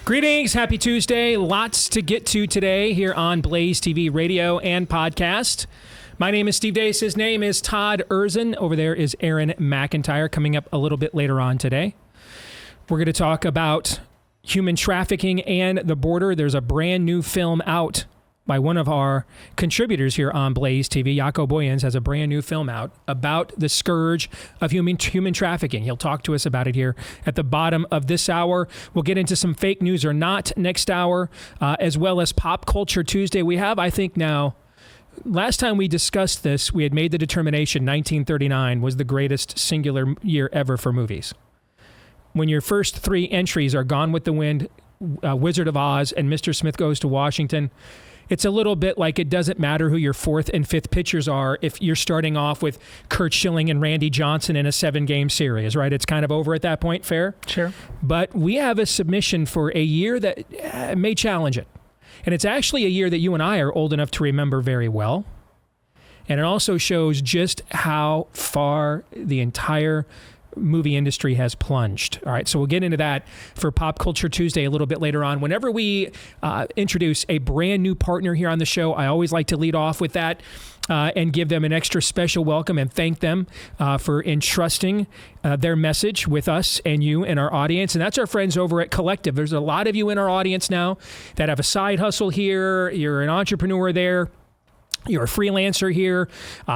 Greetings, happy Tuesday. Lots to get to today here on BlazeTV radio and podcast. My name is Steve Deace. His name is Todd Erzin. Over there is Aaron McIntyre coming up a little bit later on today. We're going to talk about human trafficking and the border. There's a brand new film out by one of our contributors here on BlazeTV. Jaco Booyens has a brand new film out about the scourge of human trafficking. He'll talk to us about it here at the bottom of this hour. We'll get into some fake news or not next hour, as well as Pop Culture Tuesday. We have, I think now, last time we discussed this, we had made the determination 1939 was the greatest singular year ever for movies. When your first three entries are Gone with the Wind, Wizard of Oz, and Mr. Smith Goes to Washington, it's a little bit like it doesn't matter who your fourth and fifth pitchers are if you're starting off with Curt Schilling and Randy Johnson in a 7-game series, right? It's kind of over at that point, fair? Sure. But we have a submission for a year that may challenge it. And it's actually a year that you and I are old enough to remember very well. And it also shows just how far the entire movie industry has plunged. All right, so we'll get into that for Pop Culture Tuesday a little bit later on. Whenever we introduce a brand new partner here on the show, I always like to lead off with that and give them an extra special welcome and thank them for entrusting their message with us and you and our audience. And that's our friends over at Collective. There's a lot of you in our audience now that have a side hustle here. You're an entrepreneur there. You're a freelancer here.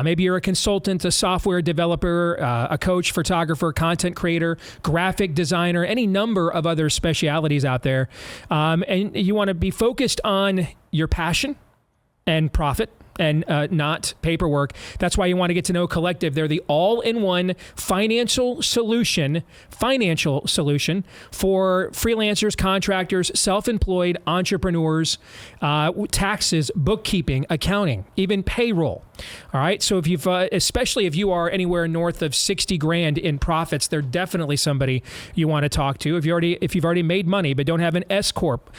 Maybe you're a consultant, a software developer, a coach, photographer, content creator, graphic designer, any number of other specialities out there. And you want to be focused on your passion and profit and not paperwork. That's why you want to get to know Collective. They're the all-in-one financial solution for freelancers, contractors, self-employed entrepreneurs, taxes, bookkeeping, accounting, even payroll. All right. So if you've, especially if you are anywhere north of 60 grand in profits, they're definitely somebody you want to talk to. If you've already made money but don't have an S corp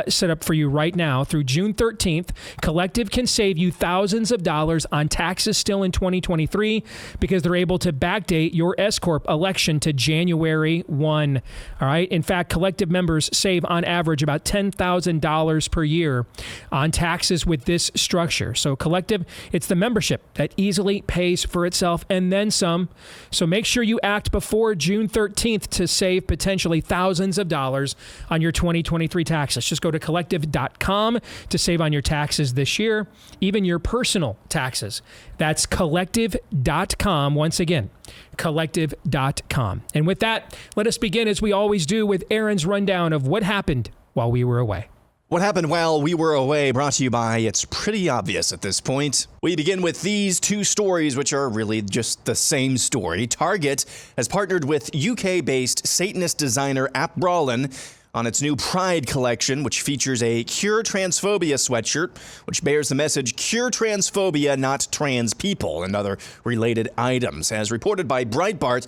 set up for you right now, through June 13th, Collective can save you thousands of dollars on taxes still in 2023 because they're able to backdate your S corp election to January 1. All right. In fact, Collective members save on average about $10,000 per year on taxes with this structure. So Collective, it's the membership that easily pays for itself and then some. So make sure you act before June 13th to save potentially thousands of dollars on your 2023 taxes. Just go to collective.com to save on your taxes this year, even your personal taxes. That's collective.com. Once again, collective.com. And with that, let us begin, as we always do, with Aaron's rundown of what happened while we were away. What happened while we were away, brought to you by It's Pretty Obvious at this point. We begin with these two stories, which are really just the same story. Target has partnered with UK-based Satanist designer Brawlen on its new Pride collection, which features a Cure Transphobia sweatshirt, which bears the message, Cure Transphobia, not trans people, and other related items. As reported by Breitbart,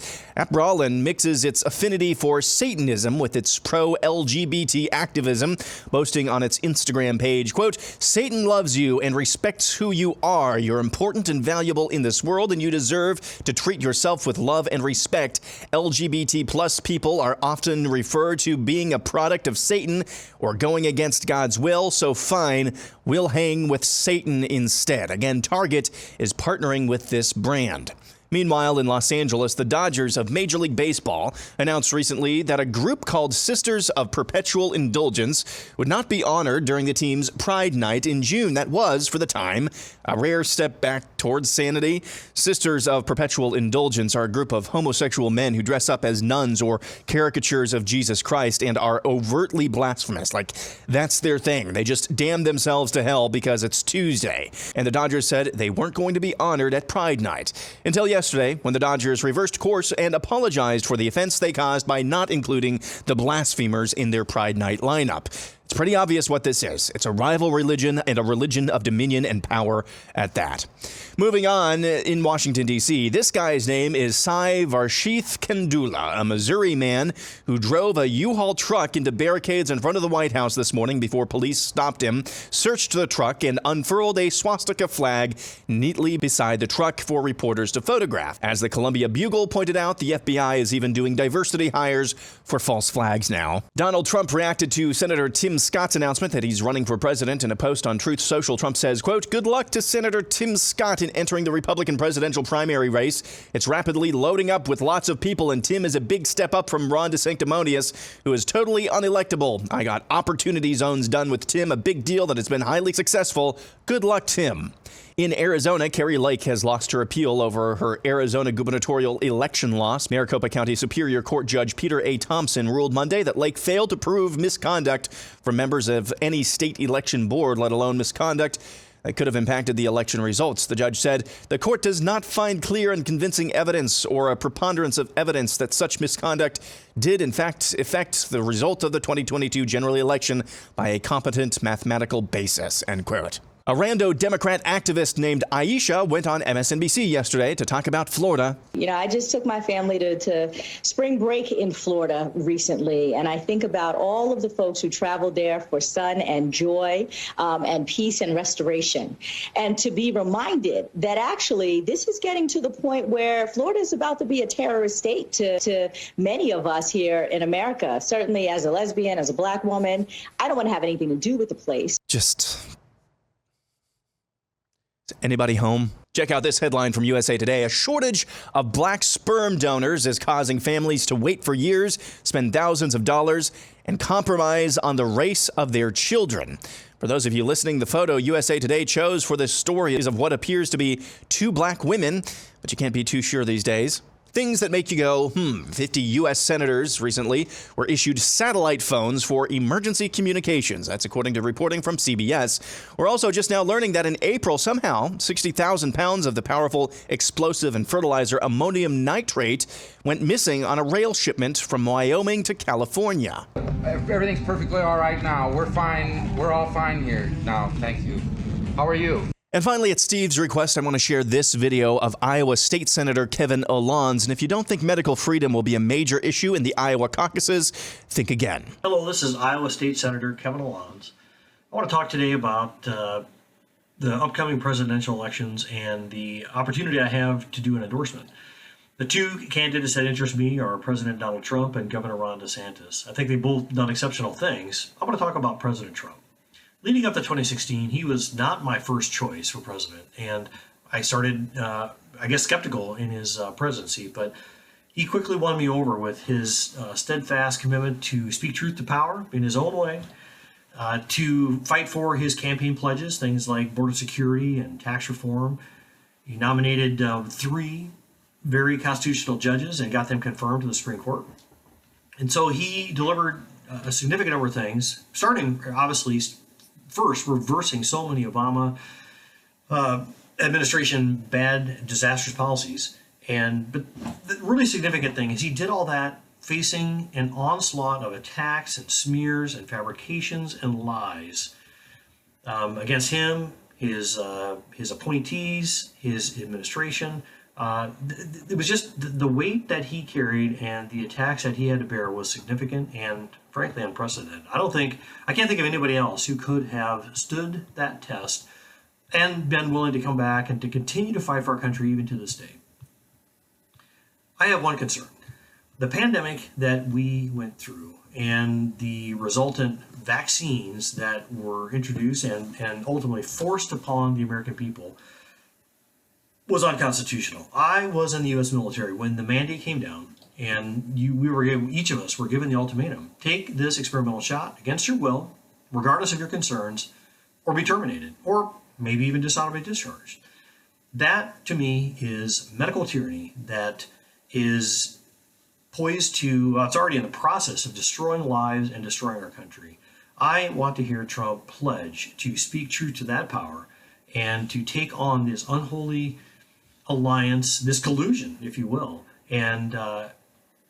Brawlen mixes its affinity for Satanism with its pro-LGBT activism, boasting on its Instagram page, quote, Satan loves you and respects who you are. You're important and valuable in this world, and you deserve to treat yourself with love and respect. LGBT plus people are often referred to being a product of Satan or going against God's will, so fine, we'll hang with Satan instead. Again, Target is partnering with this brand. Meanwhile, in Los Angeles, the Dodgers of Major League Baseball announced recently that a group called Sisters of Perpetual Indulgence would not be honored during the team's Pride Night in June. That was, for the time, a rare step back towards sanity. Sisters of Perpetual Indulgence are a group of homosexual men who dress up as nuns or caricatures of Jesus Christ and are overtly blasphemous. Like, that's their thing. They just damn themselves to hell because it's Tuesday. And the Dodgers said they weren't going to be honored at Pride Night until yesterday, when the Dodgers reversed course and apologized for the offense they caused by not including the blasphemers in their Pride Night lineup. It's It's pretty obvious what this is. It's a rival religion and a religion of dominion and power at that. Moving on, in Washington, D.C., this guy's name is Sai Varshith Kendula, a Missouri man who drove a U-Haul truck into barricades in front of the White House this morning before police stopped him, searched the truck, and unfurled a swastika flag neatly beside the truck for reporters to photograph. As the Columbia Bugle pointed out, the FBI is even doing diversity hires for false flags now. Donald Trump reacted to Senator Tim Scott's announcement that he's running for president. In a post on Truth Social, Trump says, quote, "Good luck to Senator Tim Scott in entering the Republican presidential primary race. It's rapidly loading up with lots of people, and Tim is a big step up from Ron DeSanctimonious, who is totally unelectable. I got opportunity zones done with Tim, a big deal that has been highly successful. Good luck, Tim." In Arizona, Carrie Lake has lost her appeal over her Arizona gubernatorial election loss. Maricopa County Superior Court Judge Peter A. Thompson ruled Monday that Lake failed to prove misconduct from members of any state election board, let alone misconduct that could have impacted the election results. The judge said the court does not find clear and convincing evidence or a preponderance of evidence that such misconduct did in fact affect the result of the 2022 general election by a competent mathematical basis, end quote. A rando Democrat activist named Aisha went on MSNBC yesterday to talk about Florida. You know, I just took my family to spring break in Florida recently, and I think about all of the folks who traveled there for sun and joy and peace and restoration. And to be reminded that actually this is getting to the point where Florida is about to be a terrorist state to many of us here in America. Certainly as a lesbian, as a black woman, I don't want to have anything to do with the place. Is anybody home? Check out this headline from USA Today. A shortage of black sperm donors is causing families to wait for years, spend thousands of dollars, and compromise on the race of their children. For those of you listening, the photo USA Today chose for this story is of what appears to be two black women, but you can't be too sure these days. Things that make you go, 50 U.S. senators recently were issued satellite phones for emergency communications. That's according to reporting from CBS. We're also just now learning that in April, somehow, 60,000 pounds of the powerful explosive and fertilizer ammonium nitrate went missing on a rail shipment from Wyoming to California. Everything's perfectly all right now. We're fine. We're all fine here now. Thank you. How are you? And finally, at Steve's request, I want to share this video of Iowa State Senator Kevin Olans. And if you don't think medical freedom will be a major issue in the Iowa caucuses, think again. Hello, this is Iowa State Senator Kevin Olans. I want to talk today about the upcoming presidential elections and the opportunity I have to do an endorsement. The two candidates that interest me are President Donald Trump and Governor Ron DeSantis. I think they've both done exceptional things. I want to talk about President Trump. Leading up to 2016, he was not my first choice for president, and I started, skeptical in his presidency, but he quickly won me over with his steadfast commitment to speak truth to power in his own way, to fight for his campaign pledges, things like border security and tax reform. He nominated 3 very constitutional judges and got them confirmed to the Supreme Court. And so he delivered a significant number of things, starting, obviously, first, reversing so many Obama administration bad, disastrous policies. But the really significant thing is he did all that facing an onslaught of attacks and smears and fabrications and lies against him, his appointees, his administration. It was just the weight that he carried and the attacks that he had to bear was significant and frankly unprecedented. I can't think of anybody else who could have stood that test and been willing to come back and to continue to fight for our country even to this day. I have one concern. The pandemic that we went through and the resultant vaccines that were introduced and ultimately forced upon the American people was unconstitutional. I was in the U.S. military when the mandate came down, and each of us were given the ultimatum: take this experimental shot against your will, regardless of your concerns, or be terminated, or maybe even dishonorably discharged. That, to me, is medical tyranny that is poised to, it's already in the process of destroying lives and destroying our country. I want to hear Trump pledge to speak truth to that power and to take on this unholy alliance, this collusion, if you will, and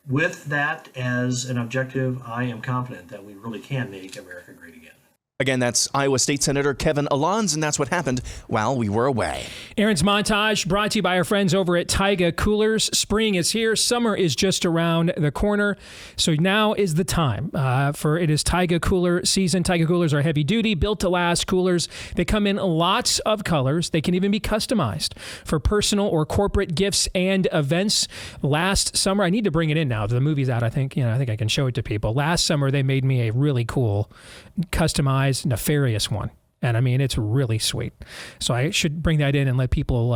with that as an objective, I am confident that we really can make America great again. Again, that's Iowa State Senator Kevin Alonz, and that's what happened while we were away. Aaron's Montage brought to you by our friends over at Taiga Coolers. Spring is here. Summer is just around the corner. So now is the time for it is Taiga Cooler season. Taiga Coolers are heavy duty, built to last coolers. They come in lots of colors. They can even be customized for personal or corporate gifts and events. Last summer, I need to bring it in now. The movie's out. I think I can show it to people. Last summer, they made me a really cool customized nefarious one. And I mean, it's really sweet. So I should bring that in and let people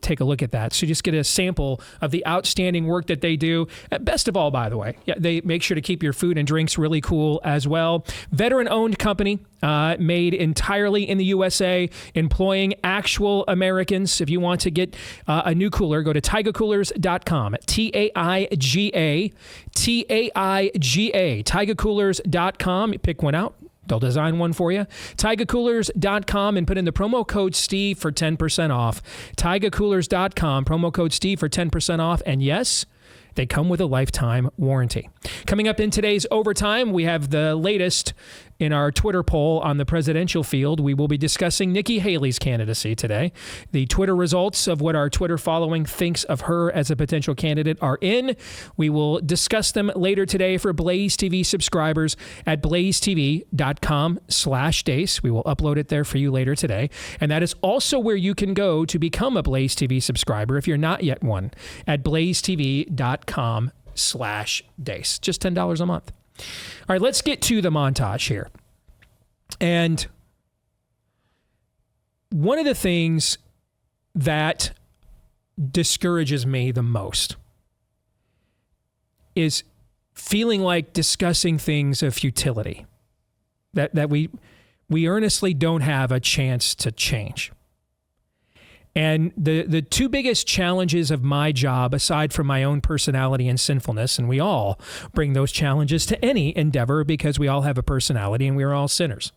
take a look at that. So just get a sample of the outstanding work that they do. Best of all, by the way, they make sure to keep your food and drinks really cool as well. Veteran-owned company, made entirely in the USA, employing actual Americans. If you want to get a new cooler, go to taigacoolers.com. TAIGA, taigacoolers.com. Pick one out. They'll design one for you. TaigaCoolers.com and put in the promo code Steve for 10% off. TaigaCoolers.com, promo code Steve for 10% off. And yes, they come with a lifetime warranty. Coming up in today's Overtime, we have the latest in our Twitter poll on the presidential field. We will be discussing Nikki Haley's candidacy today. The Twitter results of what our Twitter following thinks of her as a potential candidate are in. We will discuss them later today for Blaze TV subscribers at blazetv.com/Deace. We will upload it there for you later today. And that is also where you can go to become a Blaze TV subscriber if you're not yet one at blazetv.com/Deace. Just $10 a month. All right, let's get to the montage here. And one of the things that discourages me the most is feeling like discussing things of futility, that we earnestly don't have a chance to change. And the two biggest challenges of my job, aside from my own personality and sinfulness, and we all bring those challenges to any endeavor because we all have a personality and we are all sinners.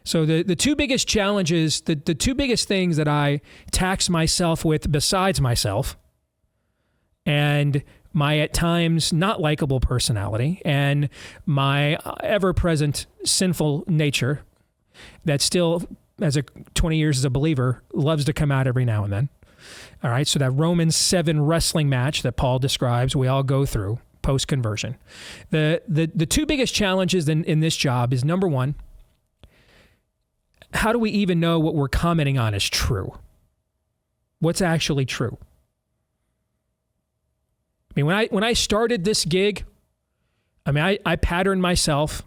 So the two biggest challenges, the two biggest things that I tax myself with besides myself and my at times not likable personality and my ever-present sinful nature that still, as 20 years as a believer, loves to come out every now and then. All right, so that Romans 7 wrestling match that Paul describes, we all go through post-conversion. The two biggest challenges in this job is, number one, how do we even know what we're commenting on is true? What's actually true? I mean, when I started this gig, I patterned myself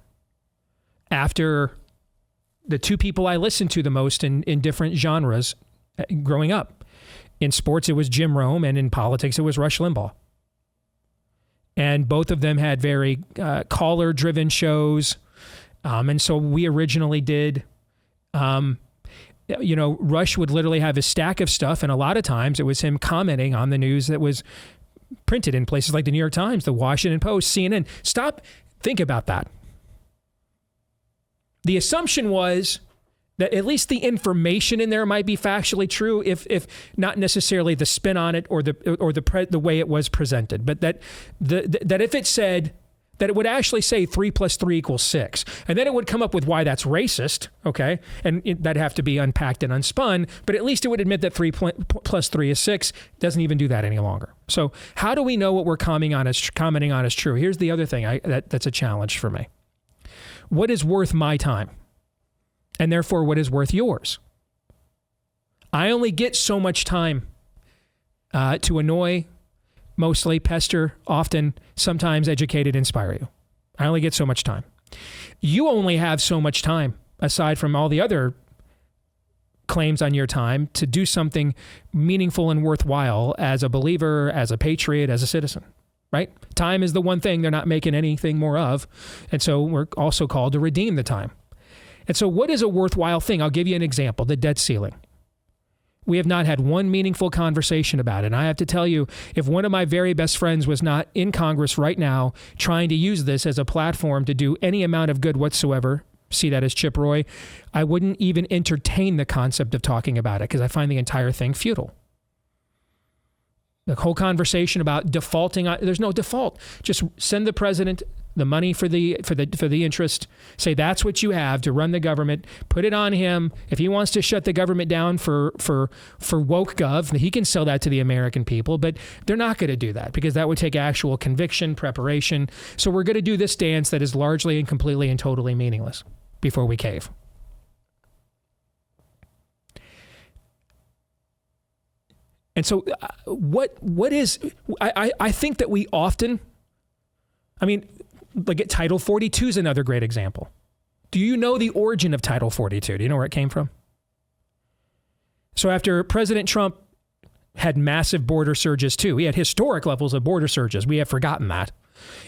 after the two people I listened to the most in different genres growing up. In sports, it was Jim Rome, and in politics, it was Rush Limbaugh. And both of them had very caller-driven shows. And so we originally did, Rush would literally have a stack of stuff, and a lot of times it was him commenting on the news that was printed in places like the New York Times, the Washington Post, CNN. Think about that. The assumption was that at least the information in there might be factually true, if not necessarily the spin on it or the way it was presented, but that if it said that it would actually say 3 + 3 = 6, and then it would come up with why that's racist, okay, and that'd have to be unpacked and unspun, but at least it would admit that 3 + 3 is 6. Doesn't even do that any longer. So how do we know what we're commenting on is true? Here's the other thing that's a challenge for me. What is worth my time? And therefore, what is worth yours? I only get so much time to annoy, mostly pester, often, sometimes educate and inspire you. I only get so much time. You only have so much time, aside from all the other claims on your time, to do something meaningful and worthwhile as a believer, as a patriot, as a citizen. Right? Time is the one thing they're not making anything more of. And so we're also called to redeem the time. And so what is a worthwhile thing? I'll give you an example, the debt ceiling. We have not had one meaningful conversation about it. And I have to tell you, if one of my very best friends was not in Congress right now trying to use this as a platform to do any amount of good whatsoever, see that as Chip Roy, I wouldn't even entertain the concept of talking about it because I find the entire thing futile. The whole conversation about defaulting, there's no default. Just send the president the money for the interest. Say that's what you have to run the government. Put it on him. If he wants to shut the government down for woke gov, he can sell that to the American people. But they're not going to do that because that would take actual conviction, preparation. So we're going to do this dance that is largely and completely and totally meaningless before we cave. And so what is, I think that we often, I mean, like Title 42 is another great example. Do you know the origin of Title 42? Do you know where it came from? So after President Trump had massive border surges too, he had historic levels of border surges. We have forgotten that.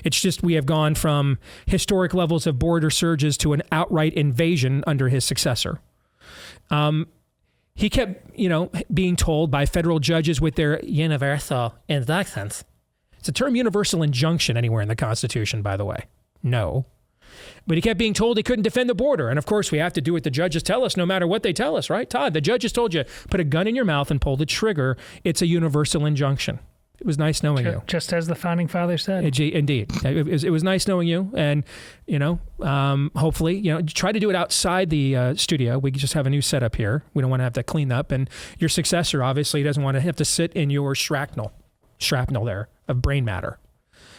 It's just we have gone from historic levels of border surges to an outright invasion under his successor. He kept, being told by federal judges with their universal injunctions. It's a term universal injunction anywhere in the Constitution, by the way. No. But he kept being told he couldn't defend the border. And of course, we have to do what the judges tell us no matter what they tell us, right? Todd, the judges told you, put a gun in your mouth and pull the trigger. It's a universal injunction. It was nice knowing you. Just as the founding fathers said. Indeed. It was nice knowing you. And, hopefully, try to do it outside the studio. We can just have a new setup here. We don't want to have to clean up. And your successor, obviously, doesn't want to have to sit in your shrapnel there of brain matter.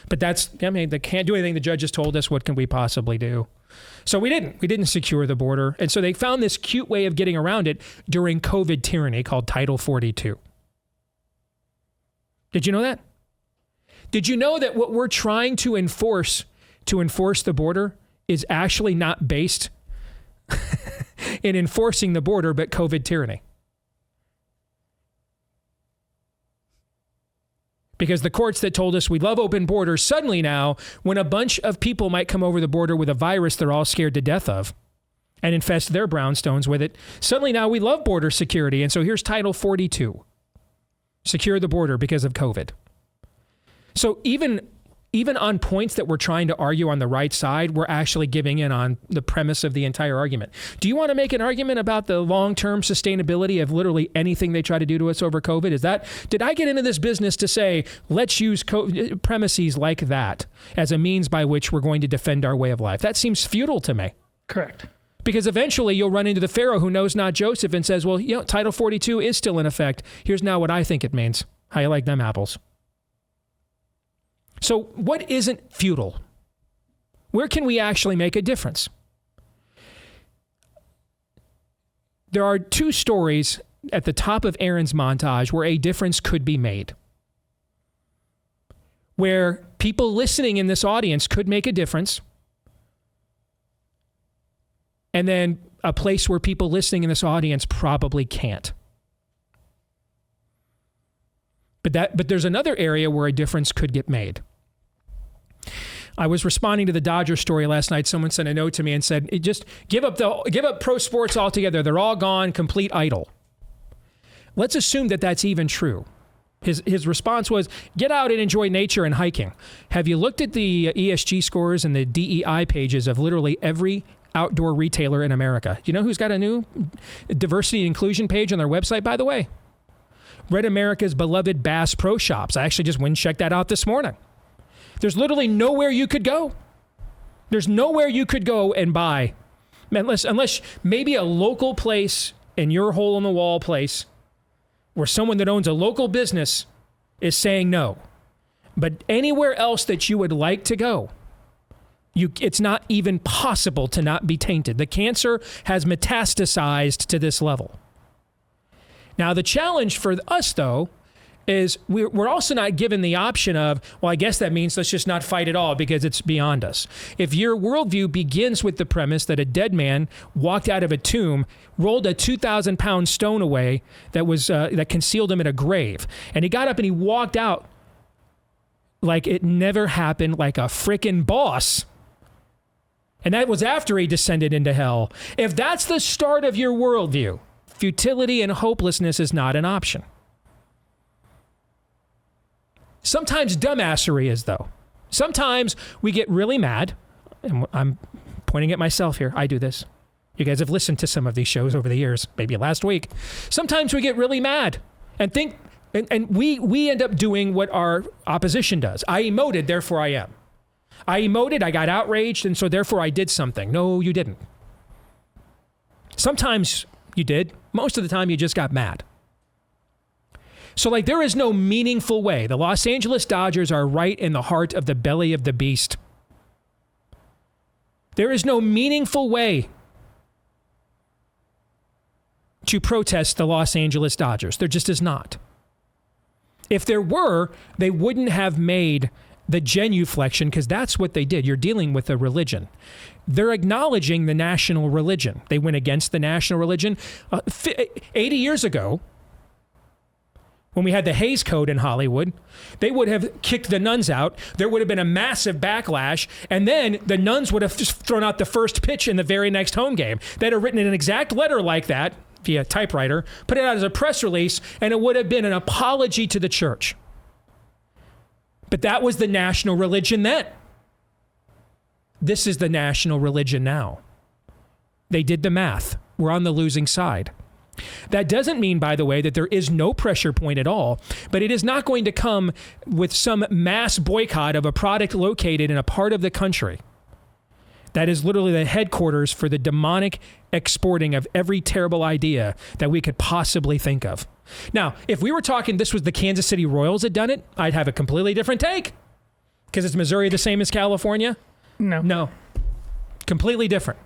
But they can't do anything. The judges told us, what can we possibly do? So we didn't secure the border. And so they found this cute way of getting around it during COVID tyranny called Title 42. Did you know that? Did you know that what we're trying to enforce the border is actually not based in enforcing the border, but COVID tyranny? Because the courts that told us we love open borders, suddenly now, when a bunch of people might come over the border with a virus they're all scared to death of and infest their brownstones with it, suddenly now we love border security. And so here's Title 42. Secure the border because of COVID. So even on points that we're trying to argue on the right side, we're actually giving in on the premise of the entire argument. Do you want to make an argument about the long-term sustainability of literally anything they try to do to us over COVID? Did I get into this business to say, let's use premises like that as a means by which we're going to defend our way of life? That seems futile to me. Correct. Because eventually you'll run into the Pharaoh who knows not Joseph and says, well, Title 42 is still in effect. Here's now what I think it means. How you like them apples? So what isn't futile? Where can we actually make a difference? There are two stories at the top of Aaron's montage where a difference could be made. Where people listening in this audience could make a difference. And then a place where people listening in this audience probably can't. But there's another area where a difference could get made. I was responding to the Dodgers story last night. Someone sent a note to me and said, just give up pro sports altogether. They're all gone, complete idle. Let's assume that that's even true. His response was, get out and enjoy nature and hiking. Have you looked at the ESG scores and the DEI pages of literally every outdoor retailer in America? You know who's got a new diversity and inclusion page on their website, by the way? Red America's beloved Bass Pro Shops. I actually just went and checked that out this morning. There's literally nowhere you could go. There's nowhere you could go and buy, unless maybe a local place in your hole-in-the-wall place where someone that owns a local business is saying no. But anywhere else that you would like to go, it's not even possible to not be tainted. The cancer has metastasized to this level. Now, the challenge for us, though, is we're also not given the option of, well, I guess that means let's just not fight at all because it's beyond us. If your worldview begins with the premise that a dead man walked out of a tomb, rolled a 2,000-pound stone away that concealed him in a grave, and he got up and he walked out like it never happened, like a frickin' boss, and that was after he descended into hell. If that's the start of your worldview, futility and hopelessness is not an option. Sometimes dumbassery is, though. Sometimes we get really mad, and I'm pointing at myself here. I do this. You guys have listened to some of these shows over the years, maybe last week. Sometimes we get really mad and think And we end up doing what our opposition does. I emoted, therefore I am. I emoted, I got outraged, and so therefore I did something. No, you didn't. Sometimes you did. Most of the time you just got mad. So like there is no meaningful way. The Los Angeles Dodgers are right in the heart of the belly of the beast. There is no meaningful way to protest the Los Angeles Dodgers. There just is not. If there were, they wouldn't have made the genuflection, because that's what they did. You're dealing with a religion. They're acknowledging the national religion. They went against the national religion. 80 years ago, when we had the Hays Code in Hollywood, they would have kicked the nuns out. There would have been a massive backlash, and then the nuns would have just thrown out the first pitch in the very next home game. They'd have written an exact letter like that via typewriter, put it out as a press release, and it would have been an apology to the church. But that was the national religion then. This is the national religion now. They did the math. We're on the losing side. That doesn't mean, by the way, that there is no pressure point at all, but it is not going to come with some mass boycott of a product located in a part of the country that is literally the headquarters for the demonic exporting of every terrible idea that we could possibly think of. Now, if we were talking this was the Kansas City Royals that done it, I'd have a completely different take. Because is Missouri the same as California? No. Completely different.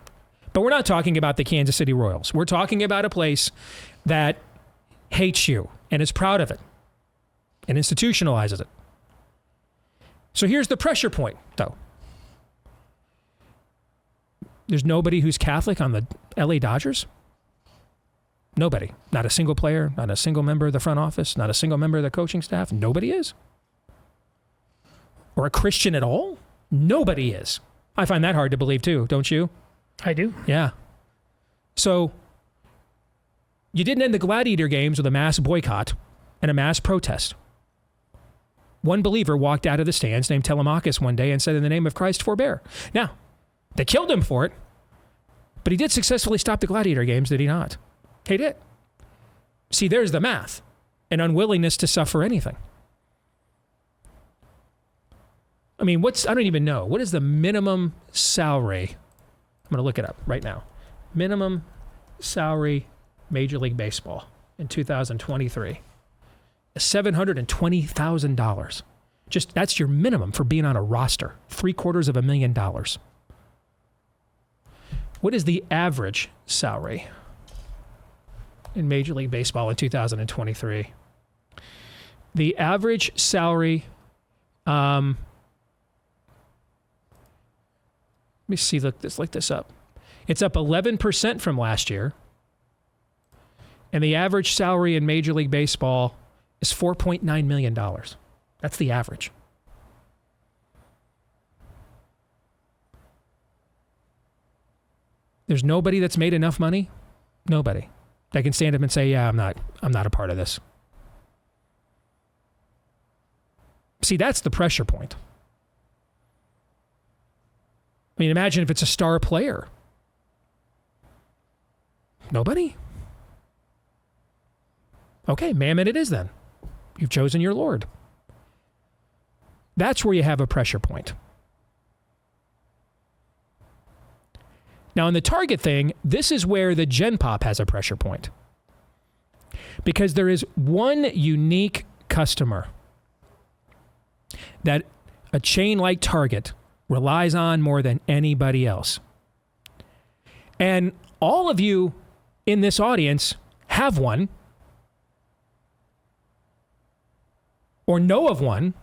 But we're not talking about the Kansas City Royals. We're talking about a place that hates you and is proud of it and institutionalizes it. So here's the pressure point, though. There's nobody who's Catholic on the LA Dodgers. Nobody. Not a single player, not a single member of the front office, not a single member of the coaching staff. Nobody is. Or a Christian at all? Nobody is. I find that hard to believe too, don't you? I do. Yeah. So you didn't end the Gladiator games with a mass boycott and a mass protest. One believer walked out of the stands named Telemachus one day and said, "In the name of Christ, forbear." Now, they killed him for it, but he did successfully stop the Gladiator games, did he not? He did. See, there's the math. An unwillingness to suffer anything. I mean, I don't even know. What is the minimum salary? I'm going to look it up right now. Minimum salary Major League Baseball in 2023. $720,000. Just that's your minimum for being on a roster. $750,000. What is the average salary in Major League Baseball in 2023? The average salary, let me see, look this up. It's up 11% from last year. And the average salary in Major League Baseball is $4.9 million. That's the average. There's nobody that's made enough money. Nobody that can stand up and say, "Yeah, I'm not a part of this." See, that's the pressure point. I mean, imagine if it's a star player. Nobody? Okay, mammon it is then. You've chosen your Lord. That's where you have a pressure point. Now, in the Target thing, this is where the Gen Pop has a pressure point. Because there is one unique customer that a chain like Target relies on more than anybody else. And all of you in this audience have one or know of one,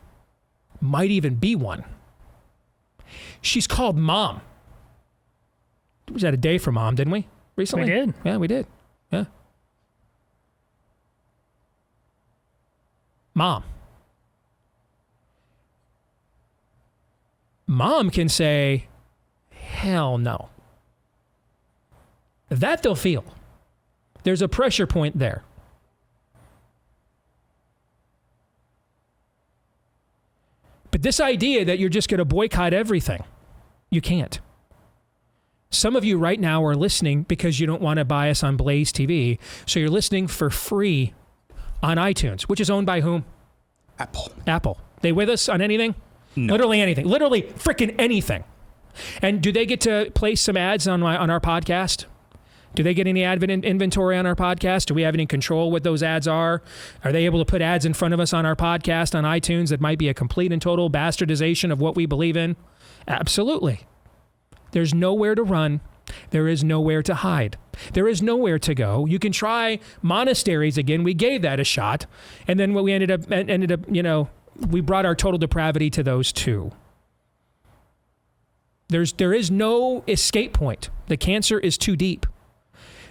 might even be one. She's called Mom. We had a day for Mom, didn't we? Recently? We did. Yeah, we did. Yeah. Mom. Mom can say, hell no. That they'll feel. There's a pressure point there. But this idea that you're just going to boycott everything, you can't. Some of you right now are listening because you don't want to buy us on BlazeTV, so you're listening for free on iTunes, which is owned by whom? Apple. They with us on anything? No. Literally anything. Literally freaking anything. And do they get to place some ads on our podcast? Do they get any ad inventory on our podcast? Do we have any control what those ads are? Are they able to put ads in front of us on our podcast on iTunes that might be a complete and total bastardization of what we believe in? Absolutely. There's nowhere to run. There is nowhere to hide. There is nowhere to go. You can try monasteries again. We gave that a shot. And then what we ended up, we brought our total depravity to those too. There is no escape point. The cancer is too deep.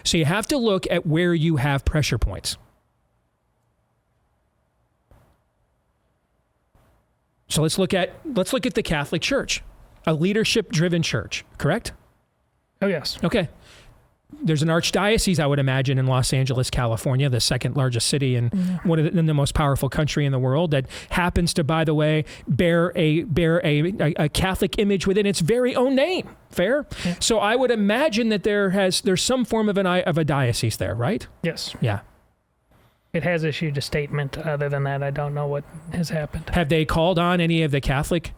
So you have to look at where you have pressure points. So let's look at the Catholic Church, a leadership-driven church, correct? Oh, yes. Okay. There's an archdiocese, I would imagine, in Los Angeles, California, the second largest city and one of the most powerful country in the world, that happens to, by the way, bear a Catholic image within its very own name. Fair? Yeah. So I would imagine that there's some form of a diocese there, right? Yes. Yeah. It has issued a statement. Other than that, I don't know what has happened. Have they called on any of the Catholic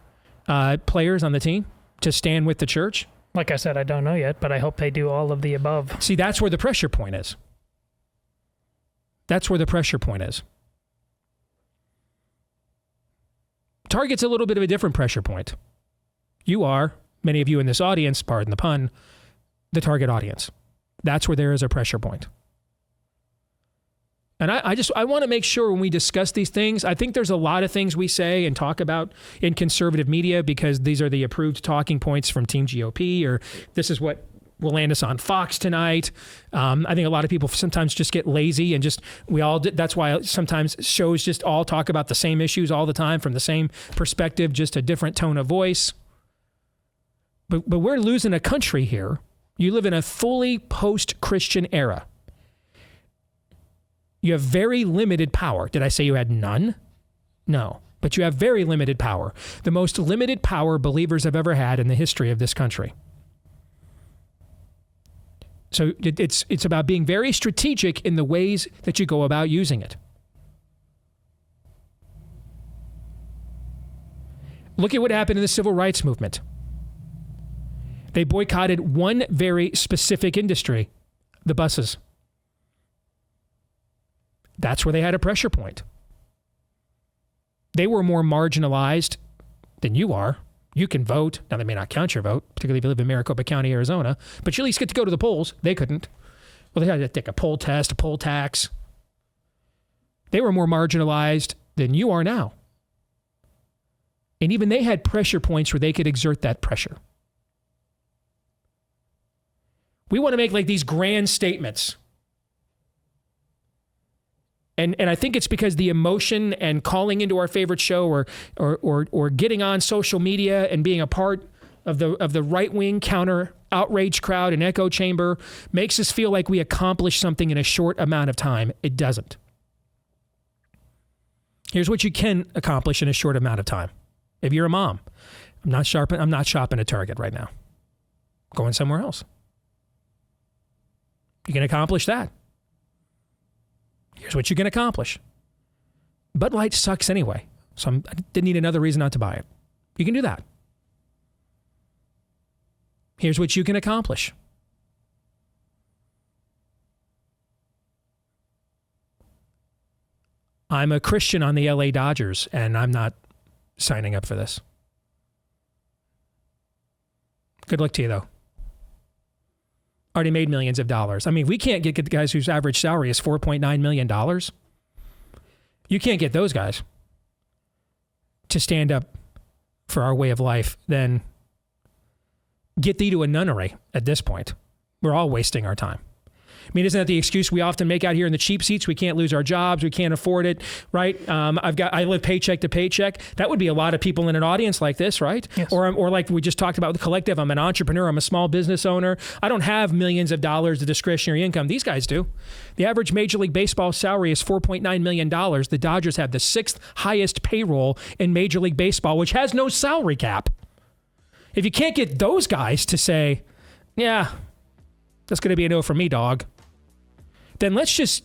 players on the team to stand with the church? Like I said, I don't know yet, but I hope they do all of the above. See, that's where the pressure point is. That's where the pressure point is. Target's a little bit of a different pressure point. You are, many of you in this audience, pardon the pun, the target audience. That's where there is a pressure point. And I want to make sure when we discuss these things, I think there's a lot of things we say and talk about in conservative media because these are the approved talking points from Team GOP, or this is what will land us on Fox tonight. I think a lot of people sometimes just get lazy and that's why sometimes shows just all talk about the same issues all the time from the same perspective, just a different tone of voice. But we're losing a country here. You live in a fully post-Christian era. You have very limited power. Did I say you had none? No, but you have very limited power. The most limited power believers have ever had in the history of this country. So it's about being very strategic in the ways that you go about using it. Look at what happened in the civil rights movement. They boycotted one very specific industry, the buses. That's where they had a pressure point. They were more marginalized than you are. You can vote. Now, they may not count your vote, particularly if you live in Maricopa County, Arizona, but you at least get to go to the polls. They couldn't. Well, they had to take a poll test, a poll tax. They were more marginalized than you are now. And even they had pressure points where they could exert that pressure. We want to make like these grand statements. And I think it's because the emotion and calling into our favorite show or getting on social media and being a part of the right-wing counter outrage crowd and echo chamber makes us feel like we accomplished something in a short amount of time. It doesn't. Here's what you can accomplish in a short amount of time. If you're a mom, I'm not shopping at Target right now. I'm going somewhere else. You can accomplish that. Here's what you can accomplish. Bud Light sucks anyway, so I didn't need another reason not to buy it. You can do that. Here's what you can accomplish. I'm a Christian on the LA Dodgers, and I'm not signing up for this. Good luck to you, though. Already made millions of dollars. I mean, we can't get the guys whose average salary is $4.9 million. You can't get those guys to stand up for our way of life. Then get thee to a nunnery at this point. We're all wasting our time. I mean, isn't that the excuse we often make out here in the cheap seats? We can't lose our jobs. We can't afford it, right? I live paycheck to paycheck. That would be a lot of people in an audience like this, right? Yes. Or like we just talked about with the collective, I'm an entrepreneur. I'm a small business owner. I don't have millions of dollars of discretionary income. These guys do. The average Major League Baseball salary is $4.9 million. The Dodgers have the 6th highest payroll in Major League Baseball, which has no salary cap. If you can't get those guys to say, yeah, that's going to be a no for me, dog, then let's just,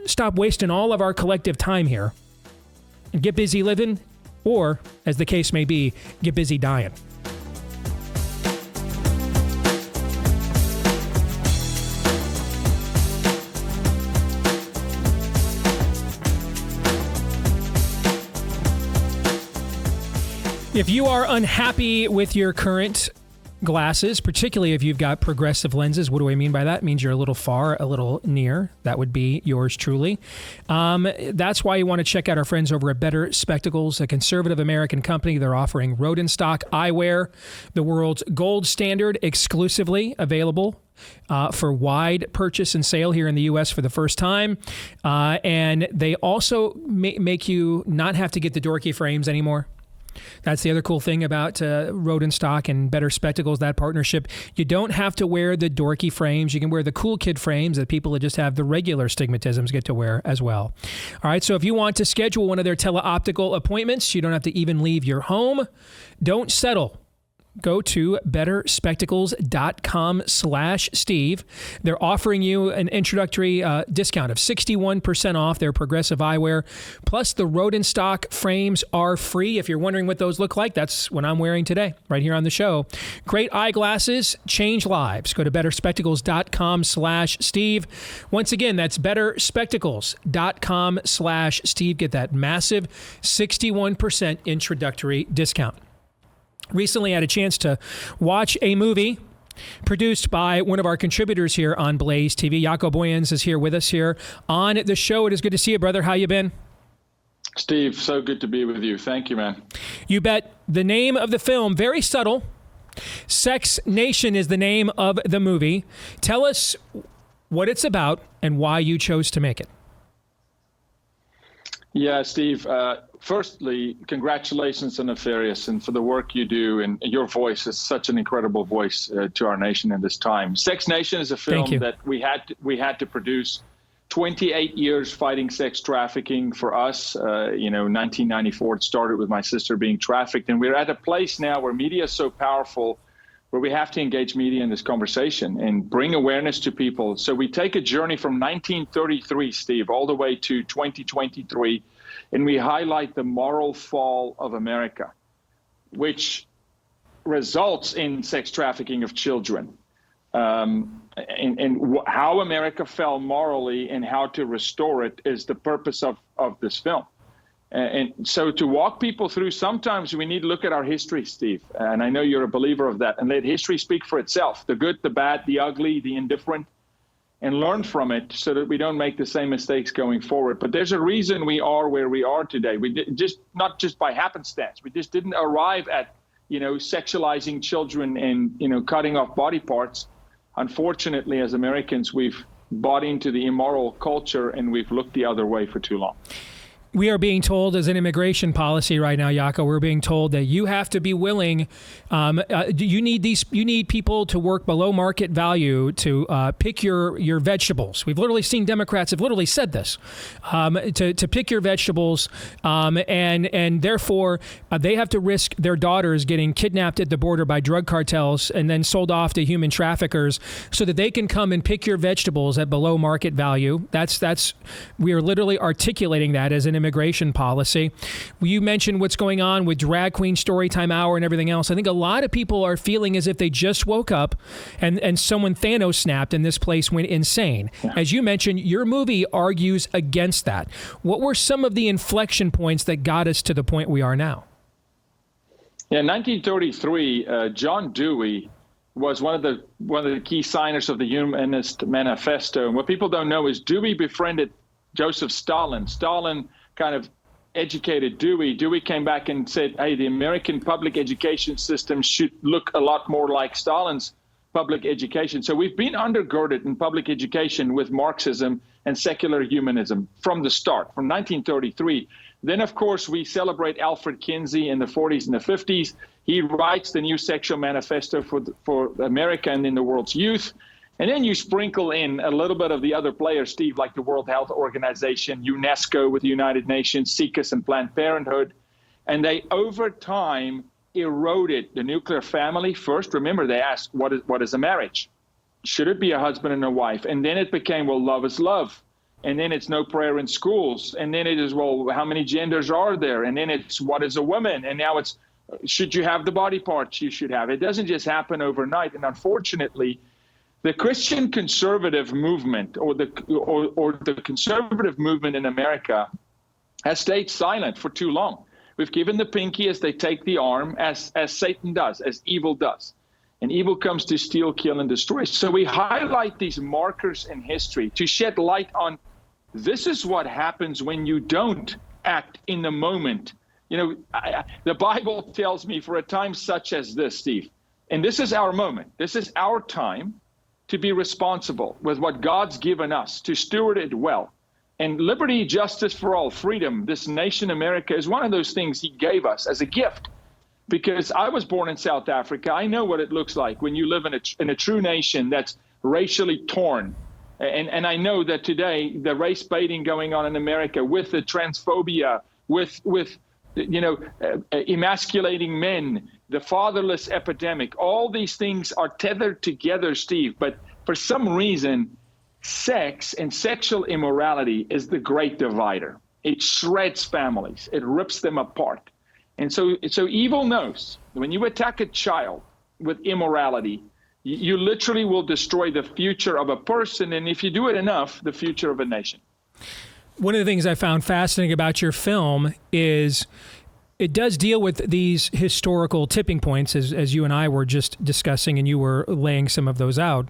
stop wasting all of our collective time here and get busy living, or, as the case may be, get busy dying. If you are unhappy with your current glasses, particularly if you've got progressive lenses, what do I mean by that? It means you're a little far, a little near. That would be yours truly. That's why you want to check out our friends over at Better Spectacles, a conservative American company. They're offering Rodenstock eyewear, the world's gold standard, exclusively available for wide purchase and sale here in the U.S. for the first time. And they also make you not have to get the dorky frames anymore. That's the other cool thing about Rodenstock and Better Spectacles, that partnership. You don't have to wear the dorky frames. You can wear the cool kid frames that people that just have the regular stigmatisms get to wear as well. All right, so if you want to schedule one of their teleoptical appointments, you don't have to even leave your home. Don't settle. Go to betterspectacles.com/Steve. They're offering you an introductory discount of 61% off their progressive eyewear. Plus, the Rodenstock frames are free. If you're wondering what those look like, that's what I'm wearing today, right here on the show. Great eyeglasses, change lives. Go to betterspectacles.com/Steve. Once again, that's betterspectacles.com/Steve. Get that massive 61% introductory discount. Recently had a chance to watch a movie produced by one of our contributors here on BlazeTV. Jaco Booyens is here with us here on the show. It is good to see you, brother. How you been? Steve, so good to be with you. Thank you, man. You bet. The name of the film, very subtle. Sex Nation is the name of the movie. Tell us what it's about and why you chose to make it. Yeah, Steve. Firstly, congratulations on Nefarious and for the work you do. And your voice is such an incredible voice to our nation in this time. Sex Nation is a film that we had to produce. 28 years fighting sex trafficking for us. 1994, it started with my sister being trafficked. And we're at a place now where media is so powerful, where we have to engage media in this conversation and bring awareness to people. So we take a journey from 1933, Steve, all the way to 2023. And we highlight the moral fall of America, which results in sex trafficking of children, and how America fell morally and how to restore it is the purpose of this film. And so to walk people through, sometimes we need to look at our history, Steve, and I know you're a believer of that, and let history speak for itself, the good, the bad, the ugly, the indifferent, and learn from it so that we don't make the same mistakes going forward. But there's a reason we are where we are today. We not just by happenstance. We just didn't arrive at, sexualizing children and, cutting off body parts. Unfortunately, as Americans, we've bought into the immoral culture and we've looked the other way for too long. We are being told as an immigration policy right now, Jaco, we're being told that you have to be willing. You need people to work below market value to pick your vegetables. We've literally seen Democrats have literally said this, to pick your vegetables, and therefore they have to risk their daughters getting kidnapped at the border by drug cartels and then sold off to human traffickers so that they can come and pick your vegetables at below market value. We are literally articulating that as an immigration policy. You mentioned what's going on with Drag Queen Storytime Hour and everything else. I think a lot of people are feeling as if they just woke up and someone Thanos snapped and this place went insane. Yeah. As you mentioned, your movie argues against that. What were some of the inflection points that got us to the point we are now? Yeah, in 1933, John Dewey was one of the key signers of the Humanist Manifesto. And what people don't know is Dewey befriended Joseph Stalin. Stalin kind of educated Dewey. Dewey came back and said, hey, the American public education system should look a lot more like Stalin's public education. So we've been undergirded in public education with Marxism and secular humanism from the start, from 1933. Then, of course, we celebrate Alfred Kinsey in the 40s and the 50s. He writes the new sexual manifesto for America and in the world's youth. And then you sprinkle in a little bit of the other players, Steve, like the World Health Organization, UNESCO with the United Nations, CICUS and Planned Parenthood. And they, over time, eroded the nuclear family. First, remember, they asked, what is a marriage? Should it be a husband and a wife? And then it became, well, love is love. And then it's no prayer in schools. And then it is, well, how many genders are there? And then it's, what is a woman? And now it's, should you have the body parts you should have? It doesn't just happen overnight. And unfortunately, the Christian conservative movement or the conservative movement in America has stayed silent for too long. We've given the pinky as they take the arm, as Satan does, as evil does. And evil comes to steal, kill, and destroy. So we highlight these markers in history to shed light on this is what happens when you don't act in the moment. You know, the Bible tells me for a time such as this, Steve, and this is our moment. This is our time to be responsible with what God's given us, to steward it well. And liberty, justice for all, freedom, this nation, America, is one of those things he gave us as a gift. Because I was born in South Africa. I know what it looks like when you live in a true nation that's racially torn. And I know that today, the race baiting going on in America with the transphobia, with emasculating men, the fatherless epidemic, all these things are tethered together, Steve. But for some reason, sex and sexual immorality is the great divider. It shreds families. It rips them apart. And so evil knows when you attack a child with immorality, you literally will destroy the future of a person. And if you do it enough, the future of a nation. One of the things I found fascinating about your film is it does deal with these historical tipping points, as you and I were just discussing, and you were laying some of those out.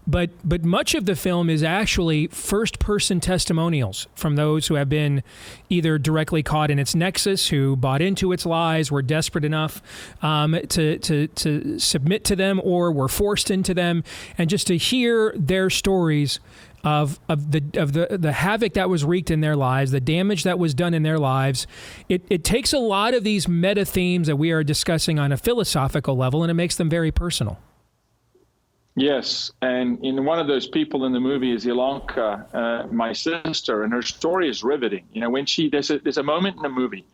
But much of the film is actually first-person testimonials from those who have been either directly caught in its nexus, who bought into its lies, were desperate enough to submit to them, or were forced into them, and just to hear their stories of the havoc that was wreaked in their lives, the damage that was done in their lives. It takes a lot of these meta themes that we are discussing on a philosophical level, and it makes them very personal. Yes, and one of those people in the movie is Ilonka, my sister, and her story is riveting. You know, when there's a moment in the movie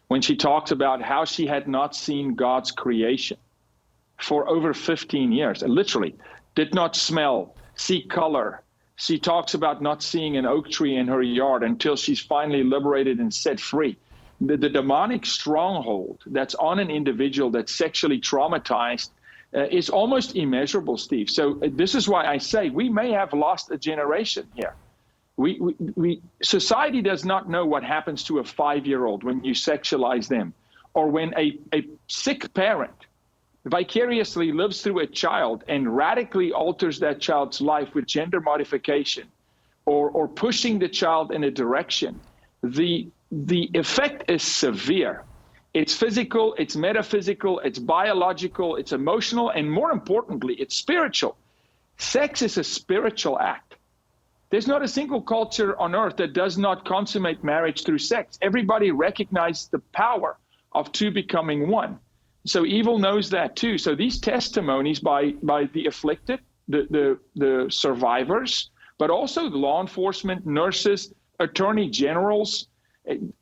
when she talks about how she had not seen God's creation for over 15 years, and literally did not smell, see color. She talks about not seeing an oak tree in her yard until she's finally liberated and set free. The demonic stronghold that's on an individual that's sexually traumatized is almost immeasurable, Steve. So this is why I say we may have lost a generation here. Society does not know what happens to a 5-year-old when you sexualize them, or when a sick parent vicariously lives through a child and radically alters that child's life with gender modification, or pushing the child in a direction. The effect is severe. It's physical, it's metaphysical, it's biological, it's emotional, and more importantly, it's spiritual. Sex is a spiritual act. There's not a single culture on earth that does not consummate marriage through sex. Everybody recognizes the power of two becoming one. So evil knows that too. So these testimonies by the afflicted, the survivors, but also the law enforcement, nurses, attorney generals,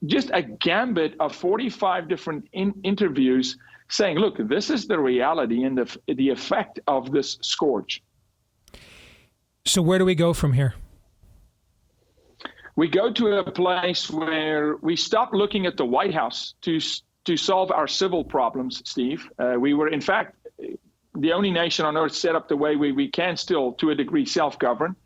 just a gambit of 45 different interviews saying, look, this is the reality and the effect of this scourge. So where do we go from here? We go to a place where we stop looking at the White House to solve our civil problems, Steve. We were, in fact, the only nation on earth set up the way we can still, to a degree, self-govern.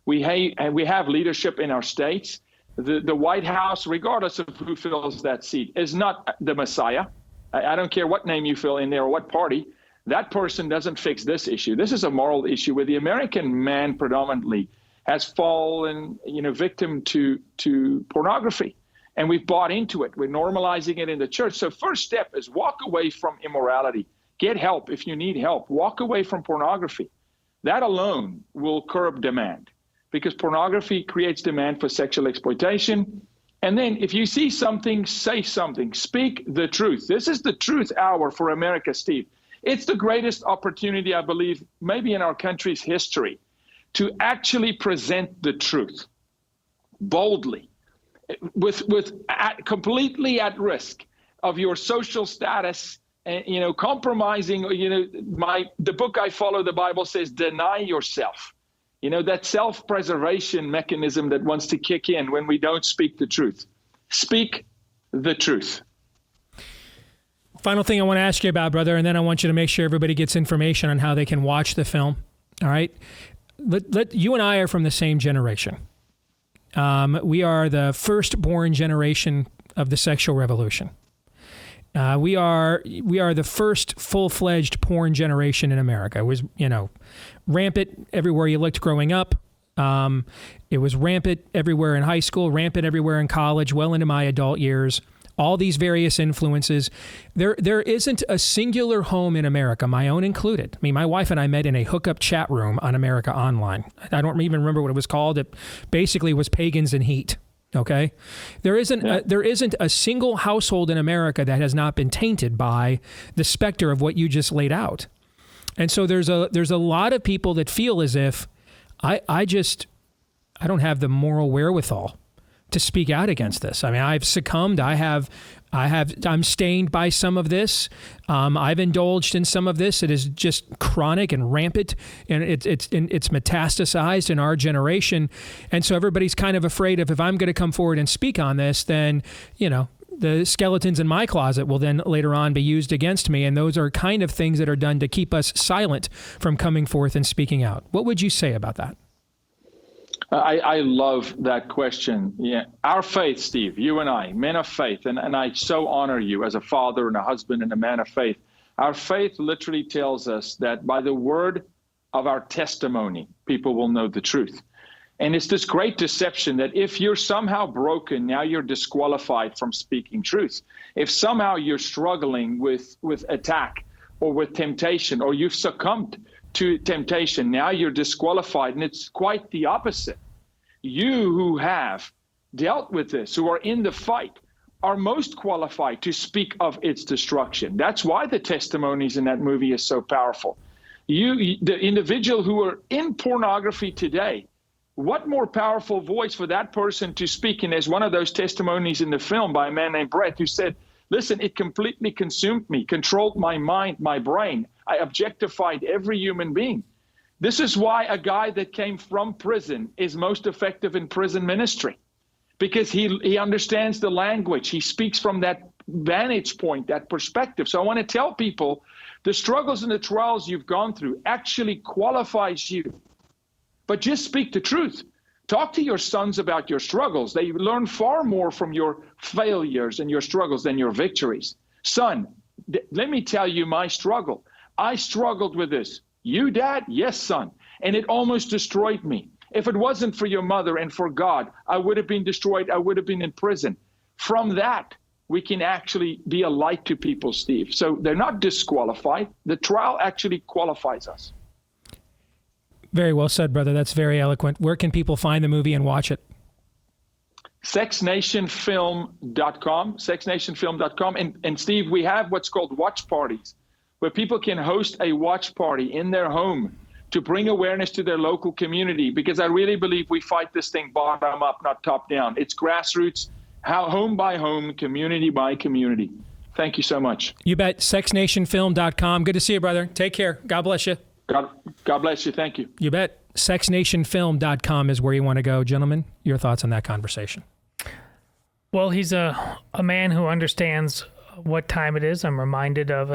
We have leadership in our states. The White House, regardless of who fills that seat, is not the Messiah. I don't care what name you fill in there or what party. That person doesn't fix this issue. This is a moral issue where the American man predominantly has fallen, victim to pornography. And we've bought into it. We're normalizing it in the church. So first step is walk away from immorality. Get help if you need help. Walk away from pornography. That alone will curb demand, because pornography creates demand for sexual exploitation. And then if you see something, say something. Speak the truth. This is the truth hour for America, Steve. It's the greatest opportunity, I believe, maybe in our country's history, to actually present the truth boldly, completely at risk of your social status, and compromising. The book I follow, the Bible says, deny yourself. that self-preservation mechanism that wants to kick in when we don't speak the truth. Speak the truth. Final thing I want to ask you about, brother, and then I want you to make sure everybody gets information on how they can watch the film. All right? You and I are from the same generation. We are the firstborn generation of the sexual revolution. We are the first full-fledged porn generation in America. It was, rampant everywhere you looked growing up. It was rampant everywhere in high school, rampant everywhere in college, well into my adult years. All these various influences. There isn't a singular home in America, my own included. I mean, my wife and I met in a hookup chat room on America Online. I don't even remember what it was called. It basically was Pagans and Heat. Okay, there isn't a single household in America that has not been tainted by the specter of what you just laid out. And so there's a lot of people that feel as if I don't have the moral wherewithal to speak out against this. I mean, I've succumbed. I'm stained by some of this. I've indulged in some of this. It is just chronic and rampant, and it's metastasized in our generation. And so everybody's kind of afraid of, if I'm going to come forward and speak on this, then, the skeletons in my closet will then later on be used against me. And those are kind of things that are done to keep us silent from coming forth and speaking out. What would you say about that? I love that question. Yeah, our faith, Steve, you and I, men of faith, and I so honor you as a father and a husband and a man of faith. Our faith literally tells us that by the word of our testimony, people will know the truth. And it's this great deception that if you're somehow broken, now you're disqualified from speaking truth. If somehow you're struggling with attack or with temptation, or you've succumbed to temptation, now you're disqualified. And it's quite the opposite. You who have dealt with this, who are in the fight, are most qualified to speak of its destruction. That's why the testimonies in that movie is so powerful. The individual who are in pornography today, what more powerful voice for that person to speak? And there's one of those testimonies in the film by a man named Brett who said, listen, it completely consumed me, controlled my mind, my brain. I objectified every human being. This is why a guy that came from prison is most effective in prison ministry, because he understands the language. He speaks from that vantage point, that perspective. So I want to tell people the struggles and the trials you've gone through actually qualifies you. But just speak the truth. Talk to your sons about your struggles. They learn far more from your failures and your struggles than your victories. Son, let me tell you my struggle. I struggled with this. You, Dad? Yes, son. And it almost destroyed me. If it wasn't for your mother and for God, I would have been destroyed. I would have been in prison. From that, we can actually be a light to people, Steve. So they're not disqualified. The trial actually qualifies us. Very well said, brother. That's very eloquent. Where can people find the movie and watch it? SexNationFilm.com, SexNationFilm.com. And Steve, we have what's called watch parties, where people can host a watch party in their home to bring awareness to their local community, because I really believe we fight this thing bottom up, not top down. It's grassroots, home by home, community by community. Thank you so much. You bet. SexNationFilm.com. Good to see you, brother. Take care. God bless you. God bless you. Thank you. You bet. SexNationFilm.com is where you want to go. Gentlemen, your thoughts on that conversation? Well, he's a man who understands what time it is. I'm reminded of